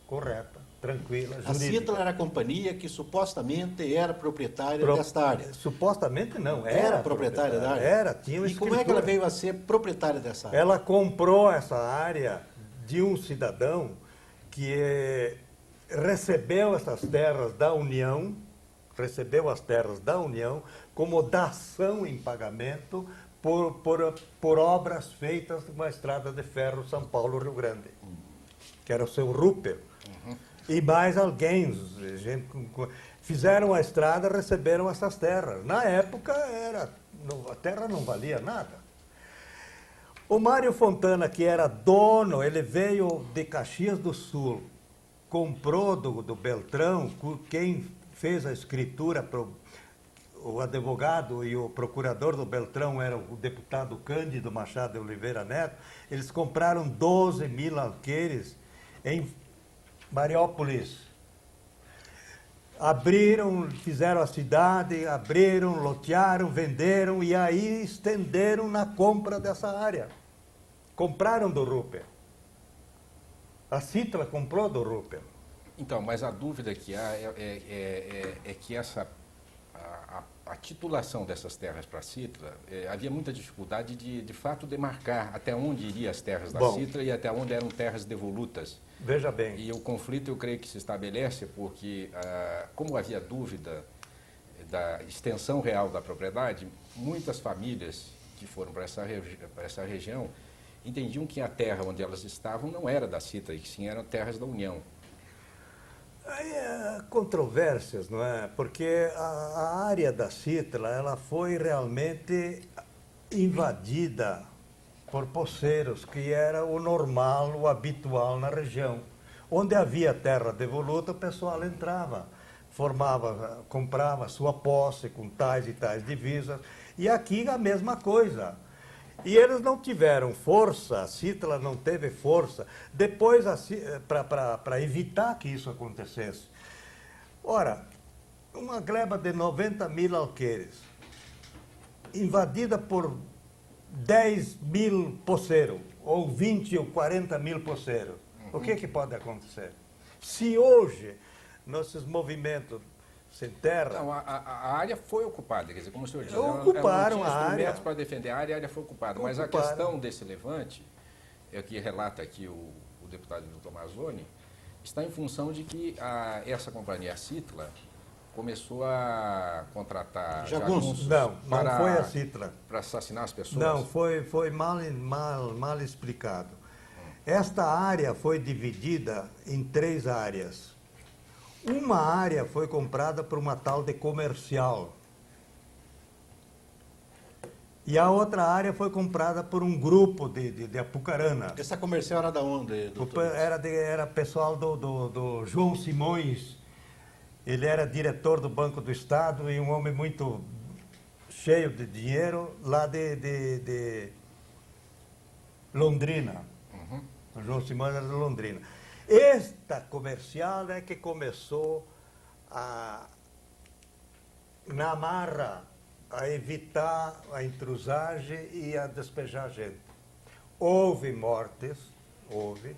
correta, tranquila, jurídica. A Cítala era a companhia que supostamente era proprietária desta área. Supostamente não, Era proprietária da área? Era, tinha uma E como é que ela escritura. veio a ser proprietária dessa área? Ela comprou essa área de um cidadão que recebeu essas terras da União, recebeu as terras da União como dação em pagamento por obras feitas numa estrada de ferro São Paulo-Rio Grande, que era o seu Rupert. E mais alguém, fizeram a estrada, receberam essas terras. Na época, a terra não valia nada. O Mário Fontana, que era dono, ele veio de Caxias do Sul, comprou do Beltrão, quem fez a escritura, o advogado e o procurador do Beltrão era o deputado Cândido Machado de Oliveira Neto. Eles compraram 12 mil alqueires em Mariópolis. Abriram, fizeram a cidade, abriram, lotearam, venderam e aí estenderam na compra dessa área. Compraram do Rupert. A Cítala comprou do Rupert. Então, mas a dúvida que há é que a titulação dessas terras para a Cítala, havia muita dificuldade de fato demarcar até onde iriam as terras da Cítala e até onde eram terras devolutas. Veja bem. E o conflito, eu creio que se estabelece porque, como havia dúvida da extensão real da propriedade, muitas famílias que foram para essa região entendiam que a terra onde elas estavam não era da Cítala, e que sim eram terras da União. Aí controvérsias, não é? Porque a área da Cítala, ela foi realmente invadida por poceiros, que era o normal, o habitual na região. Onde havia terra devoluta, o pessoal entrava, comprava sua posse com tais e tais divisas, e aqui a mesma coisa. E eles não tiveram força, a Cítala não teve força, depois para evitar que isso acontecesse. Ora, uma gleba de 90 mil alqueires, invadida por 10 mil poceiros, ou 20 ou 40 mil poceiros, o que pode acontecer? Se hoje, nesses movimentos sem terra... Não, a área foi ocupada, quer dizer, como o senhor disse, ocuparam ela não tinha a área. instrumentos para defender a área foi ocupada. Mas a questão desse levante, que relata aqui o deputado Nilton Mazzoni, está em função de que essa companhia, a Cítala, começou a contratar jagunços não foi a Cítala. Para assassinar as pessoas? Não, foi mal explicado. Esta área foi dividida em 3 áreas. Uma área foi comprada por uma tal de comercial. E a outra área foi comprada por um grupo de Apucarana. Essa comercial era da onde, doutor? Era pessoal do João Simões. Ele era diretor do Banco do Estado e um homem muito cheio de dinheiro lá de Londrina. O João Simões era de Londrina. Esta comercial é que começou na marra, a evitar a intrusagem e a despejar gente. Houve mortes, houve.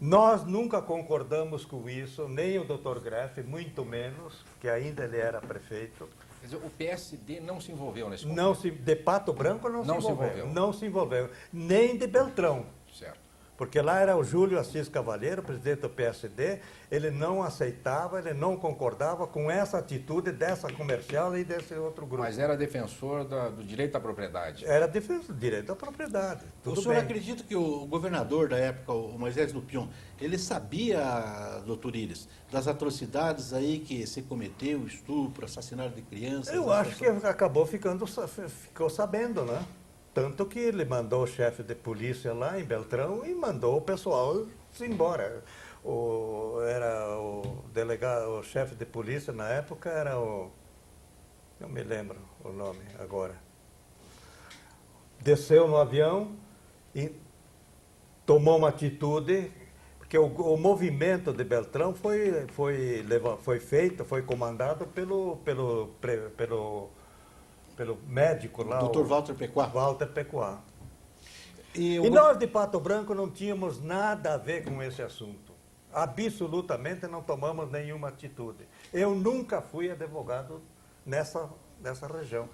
Nós nunca concordamos com isso, nem o Dr. Greff, muito menos, que ainda ele era prefeito. Quer dizer, o PSD não se envolveu nesse conflito? De Pato Branco não se envolveu. Não se envolveu. Nem de Beltrão. Certo. Porque lá era o Júlio Assis Cavalheiro, presidente do PSD, ele não aceitava, ele não concordava com essa atitude dessa comercial e desse outro grupo. Mas era defensor do direito à propriedade. Era defensor do direito à propriedade. O senhor acredita que o governador da época, o Moisés Lupion, ele sabia, doutor Íris, das atrocidades aí que se cometeu, estupro, assassinato de crianças? Eu acho que ficou sabendo, né? Tanto que ele mandou o chefe de polícia lá em Beltrão e mandou o pessoal se embora. era o delegado, o chefe de polícia na época era não me lembro o nome agora. Desceu no avião e tomou uma atitude, porque o movimento de Beltrão foi comandado pelo médico lá, Dr. Walter Pequá. Walter Pequá. E E nós de Pato Branco não tínhamos nada a ver com esse assunto. Absolutamente não tomamos nenhuma atitude. Eu nunca fui advogado nessa região.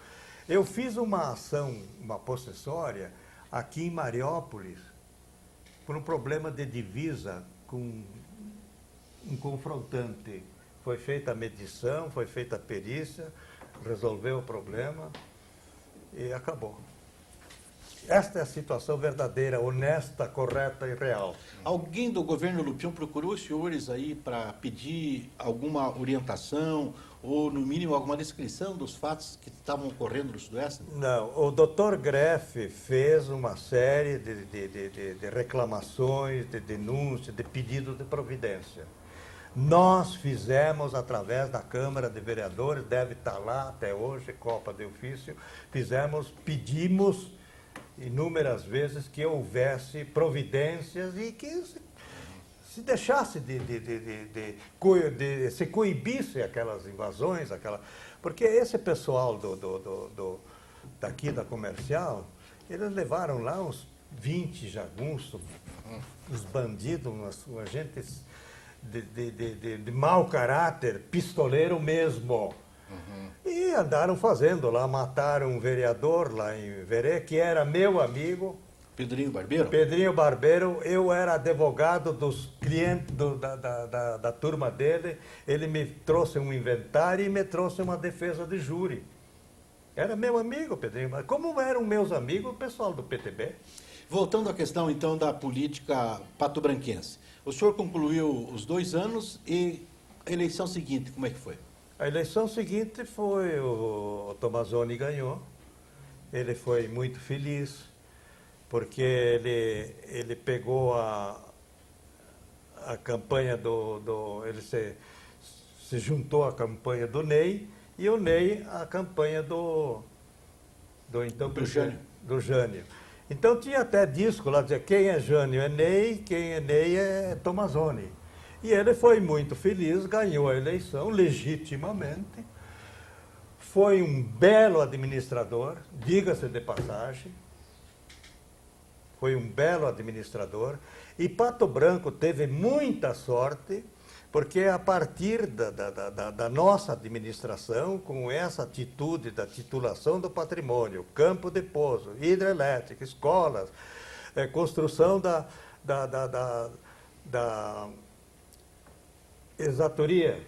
Eu fiz uma ação, uma possessória, aqui em Mariópolis, por um problema de divisa com um confrontante. Foi feita a medição, foi feita a perícia, resolveu o problema e acabou. Esta é a situação verdadeira, honesta, correta e real. alguém do governo Lupião procurou os senhores aí para pedir alguma orientação ou, no mínimo, alguma descrição dos fatos que estavam ocorrendo no Sudoeste? Não, o Dr. Greff fez uma série de reclamações, de denúncias, de pedidos de providência. Nós fizemos, através da Câmara de Vereadores, deve estar lá até hoje, copa de ofício, pedimos inúmeras vezes que houvesse providências e que se deixasse se coibisse aquelas invasões, porque esse pessoal daqui da Comercial, eles levaram lá uns 20 jagunços, os bandidos, uma gente de mau caráter, pistoleiro mesmo. E andaram fazendo lá, mataram um vereador lá em Verê, que era meu amigo. Pedrinho Barbeiro? Pedrinho Barbeiro, eu era advogado dos clientes da turma dele, ele me trouxe um inventário e me trouxe uma defesa de júri. Era meu amigo, Pedrinho Barbeiro. Como eram meus amigos, o pessoal do PTB. Voltando à questão, então, da política patobranquense. O senhor concluiu os 2 anos e a eleição seguinte, como é que foi? A eleição seguinte foi o Tomazoni ganhou. Ele foi muito feliz, porque ele pegou a campanha ele se juntou à campanha do Ney e o Ney à campanha do Jânio. Então tinha até disco lá, dizia quem é Jânio é Ney, quem é Ney é Tomazoni. E ele foi muito feliz, ganhou a eleição legitimamente, foi um belo administrador, diga-se de passagem, foi um belo administrador, e Pato Branco teve muita sorte, porque a partir da nossa administração, com essa atitude da titulação do patrimônio, campo de pouso, hidrelétrica, escolas, construção da exatoria,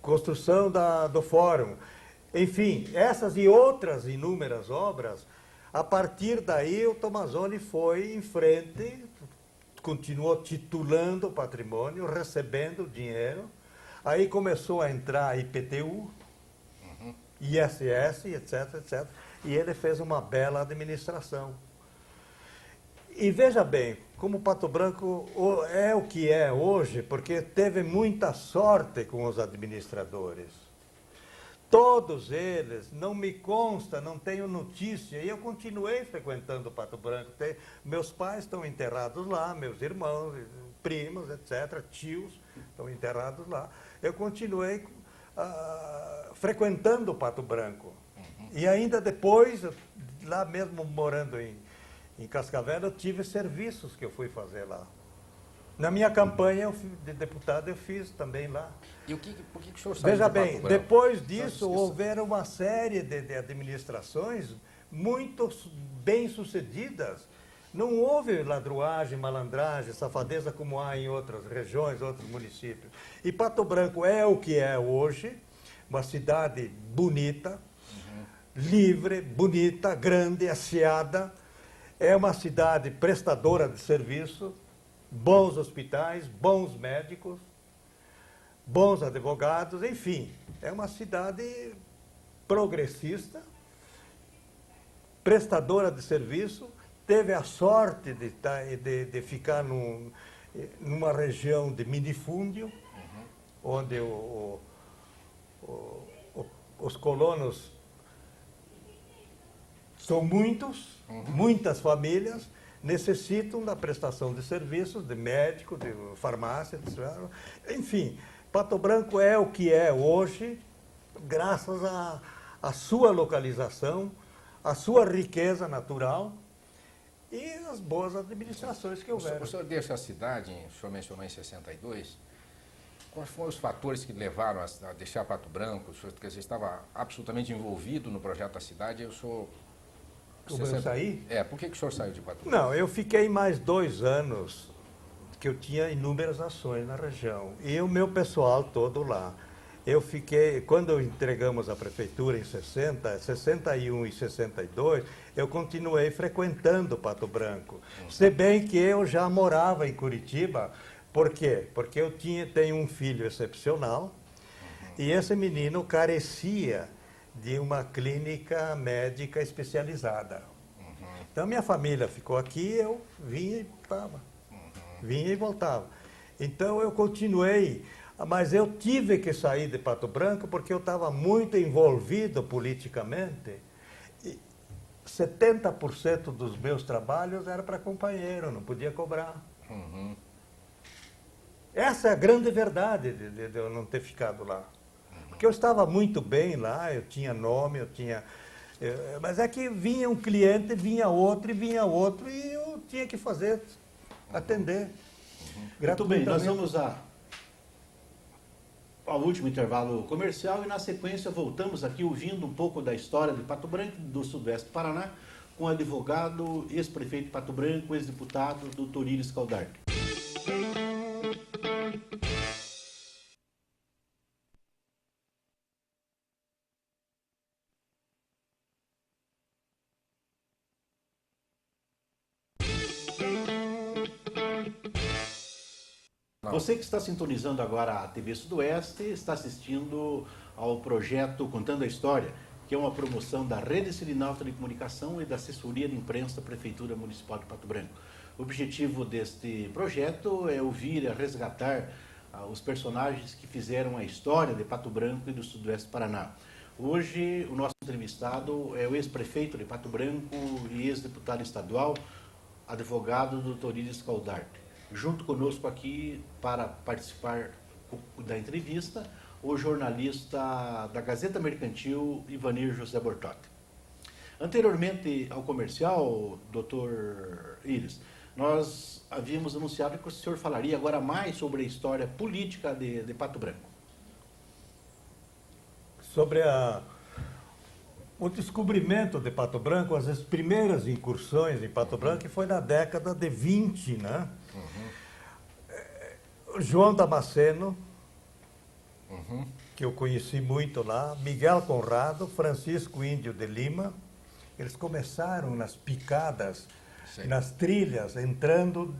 construção do fórum, enfim, essas e outras inúmeras obras, a partir daí o Tomazoni foi em frente, continuou titulando o patrimônio, recebendo dinheiro, aí começou a entrar IPTU, ISS, etc, etc, e ele fez uma bela administração. E veja bem, como Pato Branco é o que é hoje, porque teve muita sorte com os administradores. Todos eles, não me consta, não tenho notícia, e eu continuei frequentando Pato Branco. Meus pais estão enterrados lá, meus irmãos, primos, etc., tios estão enterrados lá. Eu continuei frequentando Pato Branco. E ainda depois, lá mesmo morando em Cascavel, eu tive serviços que eu fui fazer lá. Na minha campanha de deputado eu fiz também lá. E por que o senhor saiu Veja de Pato bem, Branco? depois disso houveram uma série de administrações muito bem-sucedidas. Não houve ladruagem, malandragem, safadeza como há em outras regiões, outros municípios. E Pato Branco é o que é hoje, uma cidade bonita, livre, bonita, grande, asseada. É uma cidade prestadora de serviço, bons hospitais, bons médicos, bons advogados, enfim. É uma cidade progressista, prestadora de serviço, teve a sorte de ficar numa região de minifúndio, onde os colonos são muitos, muitas famílias, necessitam da prestação de serviços, de médico, de farmácia, etc. Enfim, Pato Branco é o que é hoje, graças à sua localização, à sua riqueza natural e às boas administrações que houveram. O senhor deixa a cidade, o senhor mencionou em 62, quais foram os fatores que levaram a deixar Pato Branco? O senhor, quer dizer, estava absolutamente envolvido no projeto da cidade e o senhor... Como eu saí? Por que o senhor saiu de Pato Branco? Não, eu fiquei mais 2 anos, que eu tinha inúmeras ações na região. E o meu pessoal todo lá. Eu fiquei, quando entregamos a prefeitura em 61 e 62, eu continuei frequentando Pato Branco. Se bem que eu já morava em Curitiba. Por quê? Porque eu tenho um filho excepcional e esse menino carecia de uma clínica médica especializada. Então, minha família ficou aqui, eu vinha e voltava. Vinha e voltava. Então, eu continuei, mas eu tive que sair de Pato Branco porque eu estava muito envolvido politicamente. E 70% dos meus trabalhos era para companheiro, não podia cobrar. Essa é a grande verdade de eu não ter ficado lá. Porque eu estava muito bem lá, eu tinha nome, mas é que vinha um cliente, vinha outro e eu tinha que fazer, atender. Muito bem, nós vamos ao último intervalo comercial e na sequência voltamos aqui ouvindo um pouco da história de Pato Branco, do Sudoeste do Paraná, com o advogado, ex-prefeito de Pato Branco, ex-deputado, Dr. Iris Caldarte. Você que está sintonizando agora a TV Sudoeste, está assistindo ao projeto Contando a História, que é uma promoção da Rede Selinalta de Comunicação e da Assessoria de Imprensa da Prefeitura Municipal de Pato Branco. O objetivo deste projeto é ouvir e resgatar os personagens que fizeram a história de Pato Branco e do Sudoeste do Paraná. Hoje, o nosso entrevistado é o ex-prefeito de Pato Branco e ex-deputado estadual, advogado Dr. Iris Caldarte. Junto conosco aqui, para participar da entrevista, o jornalista da Gazeta Mercantil, Ivanir José Bortotti. Anteriormente ao comercial, doutor Iris, nós havíamos anunciado que o senhor falaria agora mais sobre a história política de Pato Branco. Sobre o descobrimento de Pato Branco, as primeiras incursões em Pato Branco, que foi na década de 20, né? João Damasceno, que eu conheci muito lá, Miguel Conrado, Francisco Índio de Lima, eles começaram nas picadas, nas trilhas, entrando...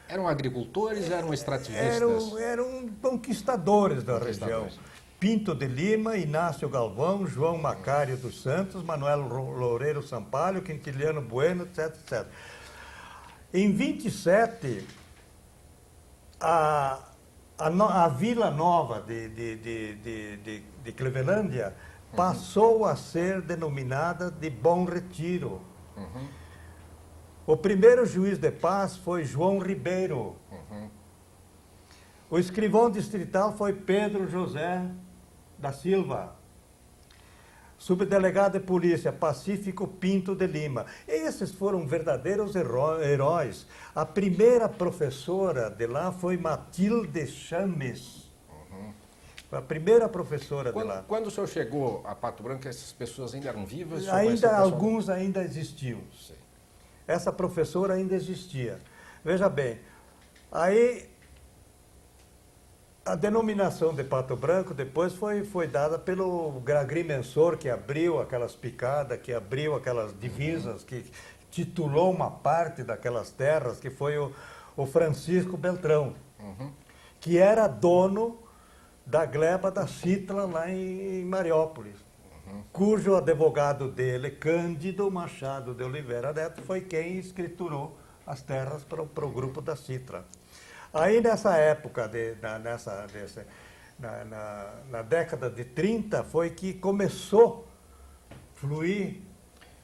Eram agricultores, eram extrativistas? Eram conquistadores da região. Pinto de Lima, Inácio Galvão, João Macário dos Santos, Manuel Loureiro Sampaio, Quintiliano Bueno, etc, etc. Em 27, a Vila Nova de Clevelândia passou a ser denominada de Bom Retiro. O primeiro juiz de paz foi João Ribeiro. O escrivão distrital foi Pedro José da Silva. Subdelegado de polícia, Pacífico Pinto de Lima. Esses foram verdadeiros heróis. A primeira professora de lá foi Matilde Chames. Foi a primeira professora de lá. Quando o senhor chegou a Pato Branco, essas pessoas ainda eram vivas? Alguns ainda existiam. Sim. Essa professora ainda existia. Veja bem, aí... A denominação de Pato Branco depois foi dada pelo agrimensor que abriu aquelas picadas, que abriu aquelas divisas, que titulou uma parte daquelas terras, que foi o Francisco Beltrão, que era dono da gleba da Citla lá em Mariópolis, cujo advogado dele, Cândido Machado de Oliveira Neto, foi quem escriturou as terras para o grupo da Citra. Aí nessa época, na década de 30, foi que começou a fluir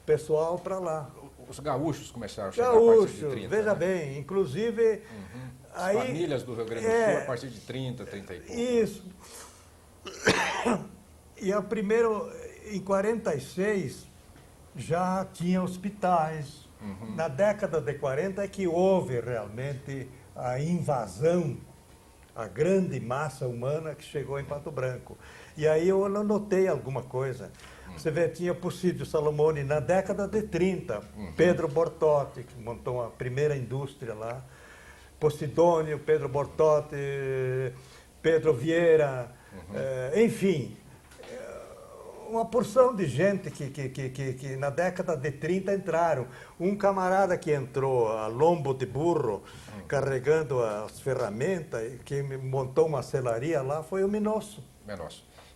pessoal para lá. Os gaúchos começaram a chegar a partir de 30. Veja né? bem, inclusive... As Aí, famílias do Rio Grande do Sul a partir de 30, 30 e pouco. Isso. E a primeiro, em 46, já tinha hospitais. Na década de 40 é que houve realmente a invasão, a grande massa humana que chegou em Pato Branco. E aí eu notei alguma coisa. Você vê, tinha Possídio Salomone na década de 30, Pedro Bortotti, que montou a primeira indústria lá, Posidônio, Pedro Bortotti, Pedro Vieira, enfim, uma porção de gente que na década de 30 entraram. Um camarada que entrou a lombo de burro, carregando as ferramentas, que montou uma selaria lá, foi o Minosso.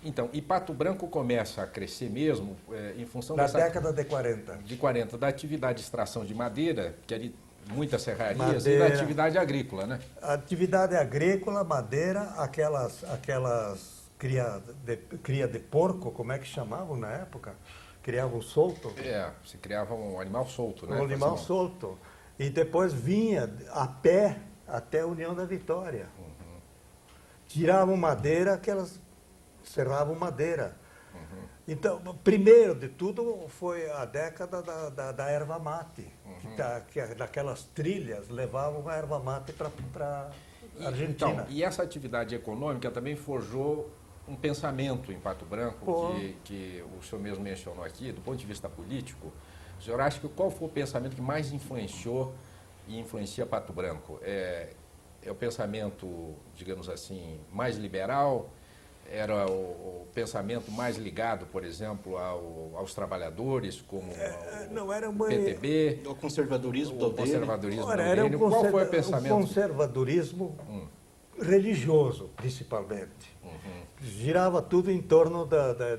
Então, e Pato Branco começa a crescer mesmo em função Na dessa... década de 40. De 40, da atividade de extração de madeira, que ali muitas serrarias, Madeira. e da atividade agrícola, né? Atividade agrícola, madeira, aquelas cria de porco, como é que chamavam na época? Criavam solto? Se criava um animal solto, né? Um animal solto. E depois vinha a pé até a União da Vitória. Tiravam madeira, aquelas serravam madeira. Então, primeiro de tudo foi a década da erva mate, que daquelas trilhas levavam a erva mate para a Argentina. Então, e essa atividade econômica também forjou um pensamento em Pato Branco, que o senhor mesmo mencionou aqui, do ponto de vista político. O senhor acha que qual foi o pensamento que mais influenciou e influencia Pato Branco? É o pensamento, digamos assim, mais liberal? Era o pensamento mais ligado, por exemplo, aos trabalhadores, como o PTB? O conservadorismo do conservadorismo era Qual foi o pensamento? O conservadorismo religioso, principalmente. Girava tudo em torno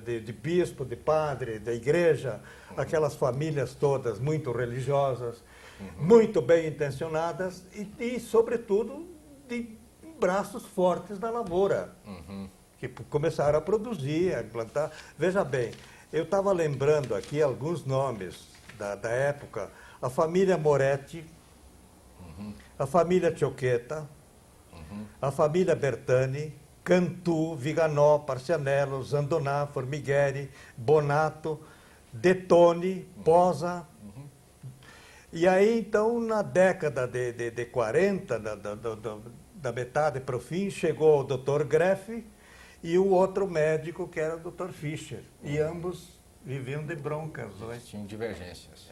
de bispo, de padre, da igreja, aquelas famílias todas muito religiosas, muito bem intencionadas e, sobretudo, de braços fortes da lavoura. Que começaram a produzir, a implantar. Veja bem, eu estava lembrando aqui alguns nomes da época. A família Moretti, a família Choqueta, a família Bertani, Cantu, Viganò, Parcianello, Zandoná, Formighieri, Bonato, Detoni, Posa. E aí, então, na década de 40, da metade para o fim, chegou o Dr. Greff, e o outro médico, que era o Dr. Fischer. E ambos viviam de broncas. Tinham divergências.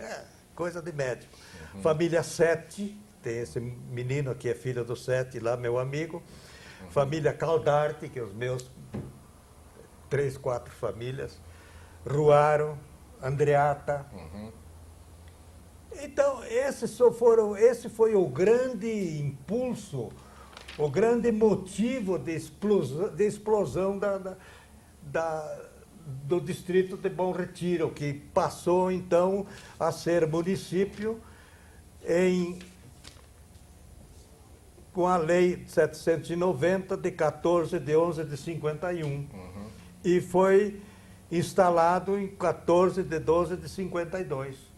Coisa de médico. Família Sete, tem esse menino aqui, é filho do Sete, lá, meu amigo. Família Caldarte, que os meus 3, 4 famílias. Ruaro, Andreata. Então, esse foi o grande impulso, o grande motivo de explosão do distrito de Bom Retiro, que passou, então, a ser município com a Lei 790, de 14 de 11 de 51. E foi instalado em 14 de 12 de 52.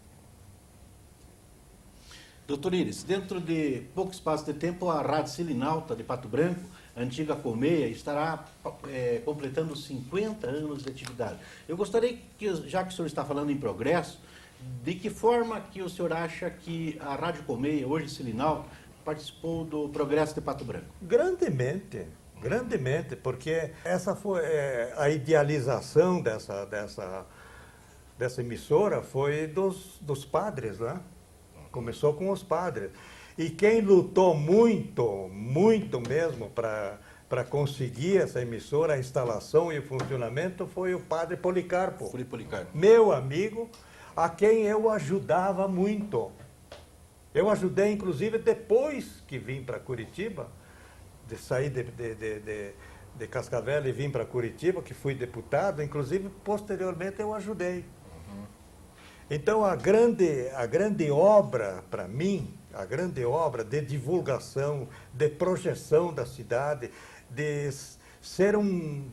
Doutor Iris, dentro de pouco espaço de tempo, a Rádio Selinalta de Pato Branco, a antiga Colmeia, estará completando 50 anos de atividade. Eu gostaria que, já que o senhor está falando em progresso, de que forma que o senhor acha que a Rádio Colmeia, hoje Selinalta, participou do progresso de Pato Branco? Grandemente, porque essa foi a idealização dessa emissora foi dos padres, né? Começou com os padres. E quem lutou muito, muito mesmo para conseguir essa emissora, a instalação e o funcionamento foi o padre Policarpo. Meu amigo, a quem eu ajudava muito. Eu ajudei, inclusive, depois que vim para Curitiba, de sair de Cascavel e vim para Curitiba, que fui deputado, inclusive, posteriormente eu ajudei. Então, a grande obra, para mim, a grande obra de divulgação, de projeção da cidade, de ser um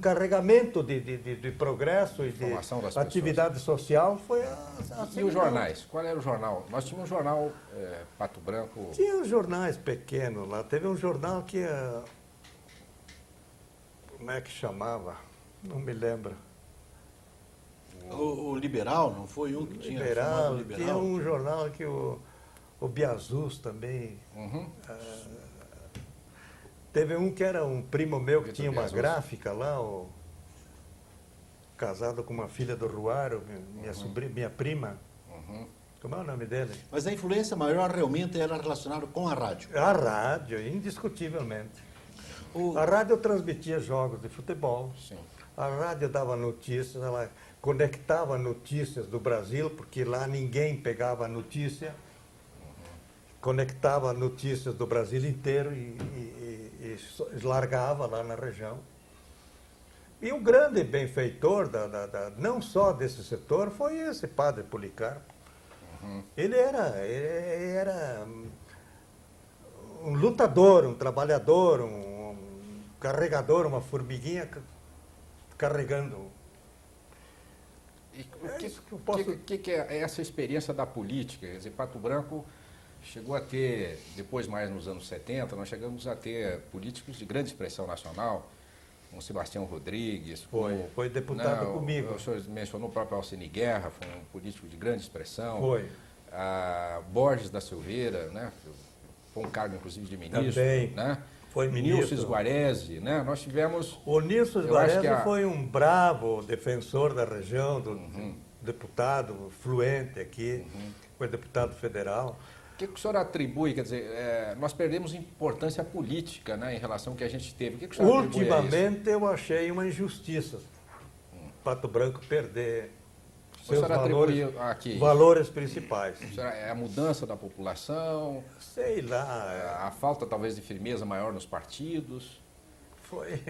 carregamento de progresso e de Informação das atividade social, foi a E os Semináutica. jornais? Qual era o jornal? Nós tínhamos um jornal Pato Branco. Tinha uns jornais pequenos lá. Teve um jornal que... como é que chamava? Não me lembro. O Liberal, não foi um que tinha chamado Liberal. Liberal? Tinha um jornal que o Biazus também... Uhum. Teve um que era um primo meu que Vitor tinha uma Biazus. gráfica lá, casado com uma filha do Ruaro, minha sobrinha, minha prima. Uhum. Como é o nome dele? Mas a influência maior realmente era relacionada com a rádio. A rádio, indiscutivelmente. A rádio transmitia jogos de futebol. Sim. A rádio dava notícias, ela conectava notícias do Brasil, porque lá ninguém pegava notícia. Conectava notícias do Brasil inteiro e largava lá na região. E o grande benfeitor, não só desse setor, foi esse padre Policarpo. Ele era um lutador, um trabalhador, um carregador, uma formiguinha carregando. E É isso que eu posso- que é essa experiência da política? Quer dizer, Pato Branco chegou a ter, depois mais nos anos 70, nós chegamos a ter políticos de grande expressão nacional, como Sebastião Rodrigues. Foi deputado Não, comigo. O senhor mencionou o próprio Alcine Guerra, foi um político de grande expressão. Foi. A Borges da Silveira, né? Foi um cargo, inclusive, de ministro. Também. Né? Foi ministro. Nilson Esguarese, né? Nós tivemos... O Nilson Eu acho que Esguarese a- foi um bravo defensor da região, deputado fluente aqui, foi deputado federal. O que o senhor atribui, quer dizer, nós perdemos importância política, né, em relação ao que a gente teve. O que o senhor atribui a isso? Ultimamente eu achei uma injustiça Pato Branco perder O seus senhor atribui aqui? valores principais. Será é a mudança da população, Sei lá, a falta talvez de firmeza maior nos partidos? foi...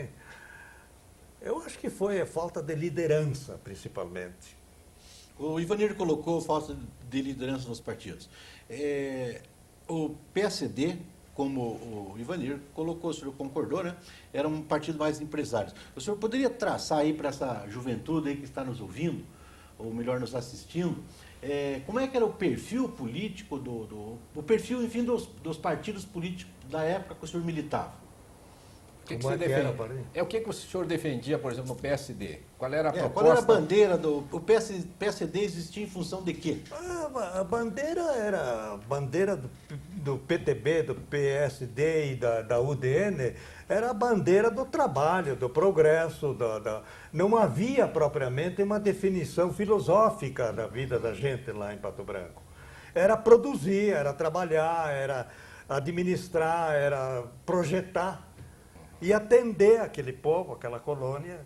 Eu acho que foi a falta de liderança, principalmente. O Ivanir colocou falta de liderança nos partidos. O PSD, como o Ivanir colocou, o senhor concordou, né? Era um partido mais de empresários. O senhor poderia traçar aí para essa juventude aí que está nos ouvindo, ou melhor, nos assistindo, como é que era o perfil político, o perfil, enfim, dos partidos políticos da época que o senhor militava? O que Como você é que era, defende? Paulinho? O que o senhor defendia, por exemplo, no PSD? Qual era a proposta? Qual era a bandeira do... O PSD existia em função de quê? A bandeira era a bandeira do PTB, do PSD e da UDN, era a bandeira do trabalho, do progresso. Não havia propriamente uma definição filosófica da vida da gente lá em Pato Branco. Era produzir, era trabalhar, era administrar, era projetar e atender aquele povo, aquela colônia.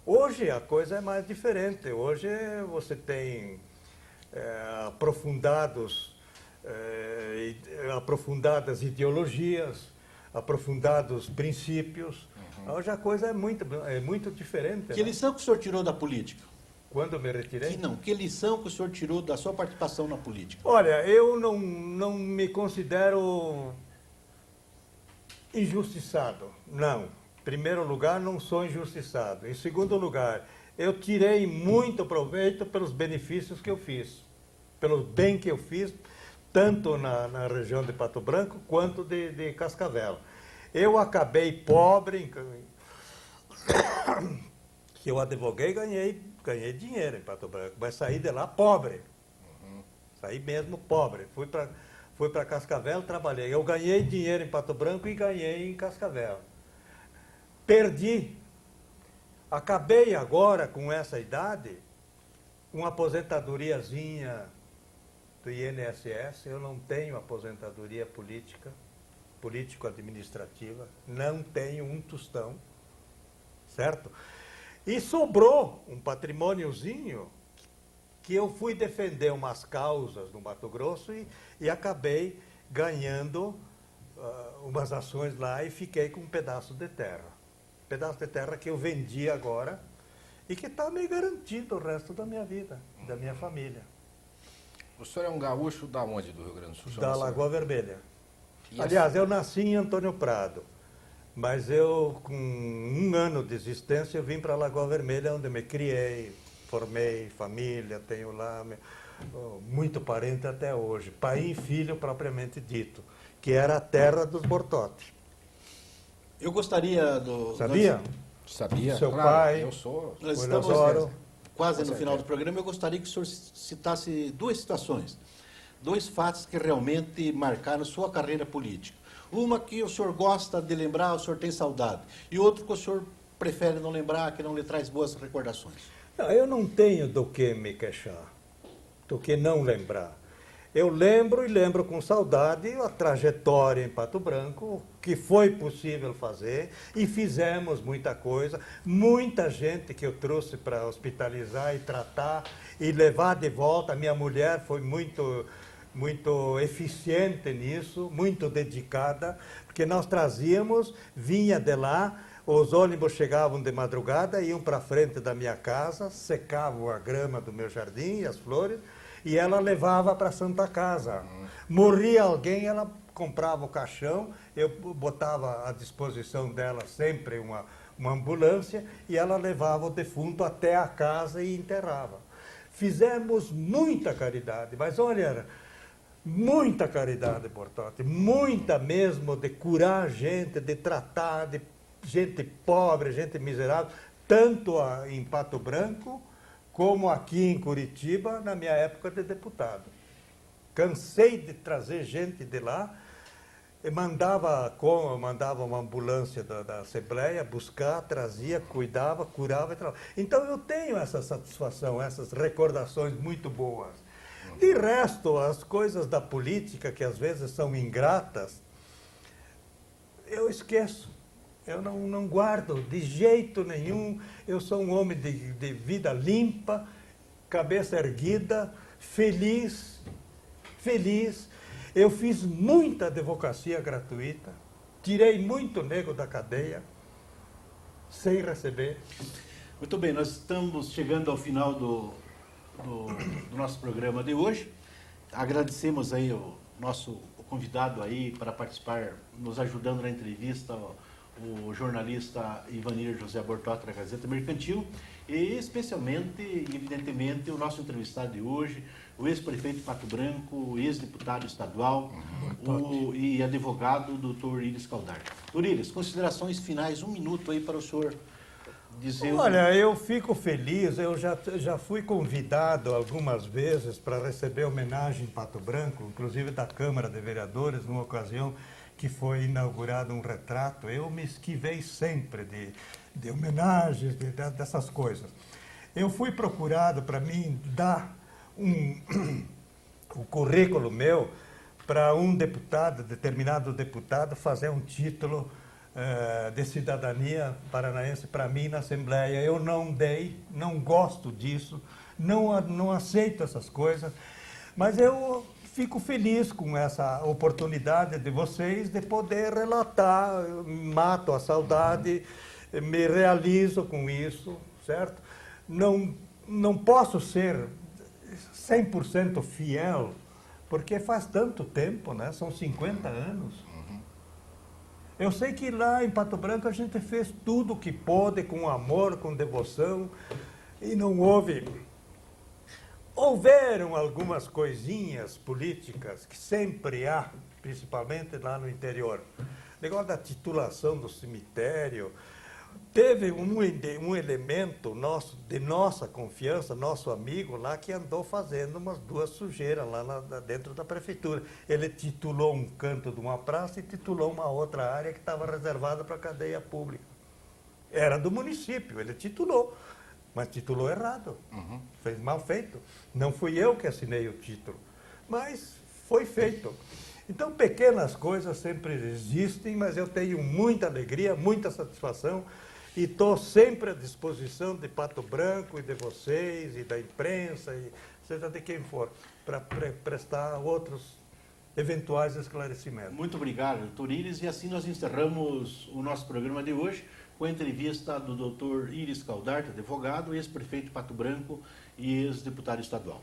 Hoje a coisa é mais diferente. Hoje você tem aprofundadas ideologias, aprofundados princípios. Hoje a coisa é muito diferente. Que né? lição que o senhor tirou da política? Quando eu me retirei? Que lição que o senhor tirou da sua participação na política? Olha, eu não me considero injustiçado, não. Em primeiro lugar, não sou injustiçado. Em segundo lugar, eu tirei muito proveito pelos benefícios que eu fiz, pelo bem que eu fiz, tanto na região de Pato Branco quanto de Cascavel. Eu acabei pobre, que eu advoguei e ganhei dinheiro em Pato Branco, mas saí de lá pobre. Saí mesmo pobre. Fui para Cascavel, trabalhei. Eu ganhei dinheiro em Pato Branco e ganhei em Cascavel. Perdi. Acabei agora, com essa idade, uma aposentadoriazinha do INSS. Eu não tenho aposentadoria político-administrativa. Não tenho um tostão. Certo? E sobrou um patrimôniozinho que eu fui defender umas causas no Mato Grosso e acabei ganhando umas ações lá e fiquei com um pedaço de terra. Um pedaço de terra que eu vendi agora e que está me garantindo o resto da minha vida, da minha família. O senhor é um gaúcho da onde, do Rio Grande do Sul? Da Lagoa Vermelha. E Aliás, eu nasci em Antônio Prado, mas eu, com 1 ano de existência, eu vim para a Lagoa Vermelha, onde me criei, formei família, tenho lá muito parente até hoje. Pai e filho, propriamente dito, que era a terra dos Bortotti. Eu gostaria do... Sabia? Sabia? Seu Claro, pai, eu sou... Nós o estamos Eleodoro. quase no final do programa. Eu gostaria que o senhor citasse 2 situações, 2 fatos que realmente marcaram sua carreira política. Uma que o senhor gosta de lembrar, o senhor tem saudade, e outro que o senhor prefere não lembrar, que não lhe traz boas recordações. Não, eu não tenho do que me queixar, do que não lembrar. Eu lembro e lembro com saudade a trajetória em Pato Branco, o que foi possível fazer, e fizemos muita coisa. Muita gente que eu trouxe para hospitalizar e tratar e levar de volta. A minha mulher foi muito eficiente nisso, muito dedicada, porque nós trazíamos, vinha de lá, os ônibus chegavam de madrugada, iam para frente da minha casa, secavam a grama do meu jardim, as flores, e ela levava para a Santa Casa. Morria alguém, ela comprava o caixão, eu botava à disposição dela sempre uma ambulância, e ela levava o defunto até a casa e enterrava. Fizemos muita caridade, mas olha, muita caridade, Bortotti, muita mesmo, de curar gente, de tratar de gente pobre, gente miserável, tanto em Pato Branco, como aqui em Curitiba, na minha época de deputado. Cansei de trazer gente de lá, e mandava uma ambulância da Assembleia buscar, trazia, cuidava, curava e tal. Então eu tenho essa satisfação, essas recordações muito boas. De resto, as coisas da política, que às vezes são ingratas, eu esqueço. Eu não guardo de jeito nenhum. Eu sou um homem de vida limpa, cabeça erguida, feliz. Eu fiz muita advocacia gratuita, tirei muito nego da cadeia, sem receber. Muito bem, nós estamos chegando ao final do nosso programa de hoje. Agradecemos aí o nosso convidado aí para participar, nos ajudando na entrevista, o jornalista Ivanir José Bortotti da Gazeta Mercantil, e especialmente, evidentemente, o nosso entrevistado de hoje, o ex-prefeito de Pato Branco, o ex-deputado estadual e advogado, doutor Iris Caldart. Doutor Iris, considerações finais, 1 minuto aí para o senhor dizer... Olha, eu fico feliz, eu já fui convidado algumas vezes para receber homenagem em Pato Branco, inclusive da Câmara de Vereadores, numa ocasião que foi inaugurado um retrato. Eu me esquivei sempre de homenagens, dessas coisas. Eu fui procurado para mim dar o currículo meu para um deputado, determinado deputado, fazer um título de cidadania paranaense para mim na Assembleia. Eu não dei, não gosto disso, não aceito essas coisas, mas eu fico feliz com essa oportunidade de vocês de poder relatar, mato a saudade, me realizo com isso, certo? Não posso ser 100% fiel, porque faz tanto tempo, né? São 50 anos. Eu sei que lá em Pato Branco a gente fez tudo o que pôde, com amor, com devoção, e não houve... Houveram algumas coisinhas políticas que sempre há, principalmente lá no interior. O negócio da titulação do cemitério. Teve um elemento de nossa confiança, nosso amigo lá, que andou fazendo umas 2 sujeiras lá dentro da prefeitura. Ele titulou um canto de uma praça e titulou uma outra área que estava reservada para a cadeia pública. Era do município, ele titulou. Mas titulou errado, fez mal feito. Não fui eu que assinei o título, mas foi feito. Então, pequenas coisas sempre existem, mas eu tenho muita alegria, muita satisfação, e estou sempre à disposição de Pato Branco e de vocês, e da imprensa, e seja de quem for, para prestar outros eventuais esclarecimentos. Muito obrigado, doutor Iris, e assim nós encerramos o nosso programa de hoje, com a entrevista do doutor Iris Caldart, advogado, ex-prefeito de Pato Branco e ex-deputado estadual.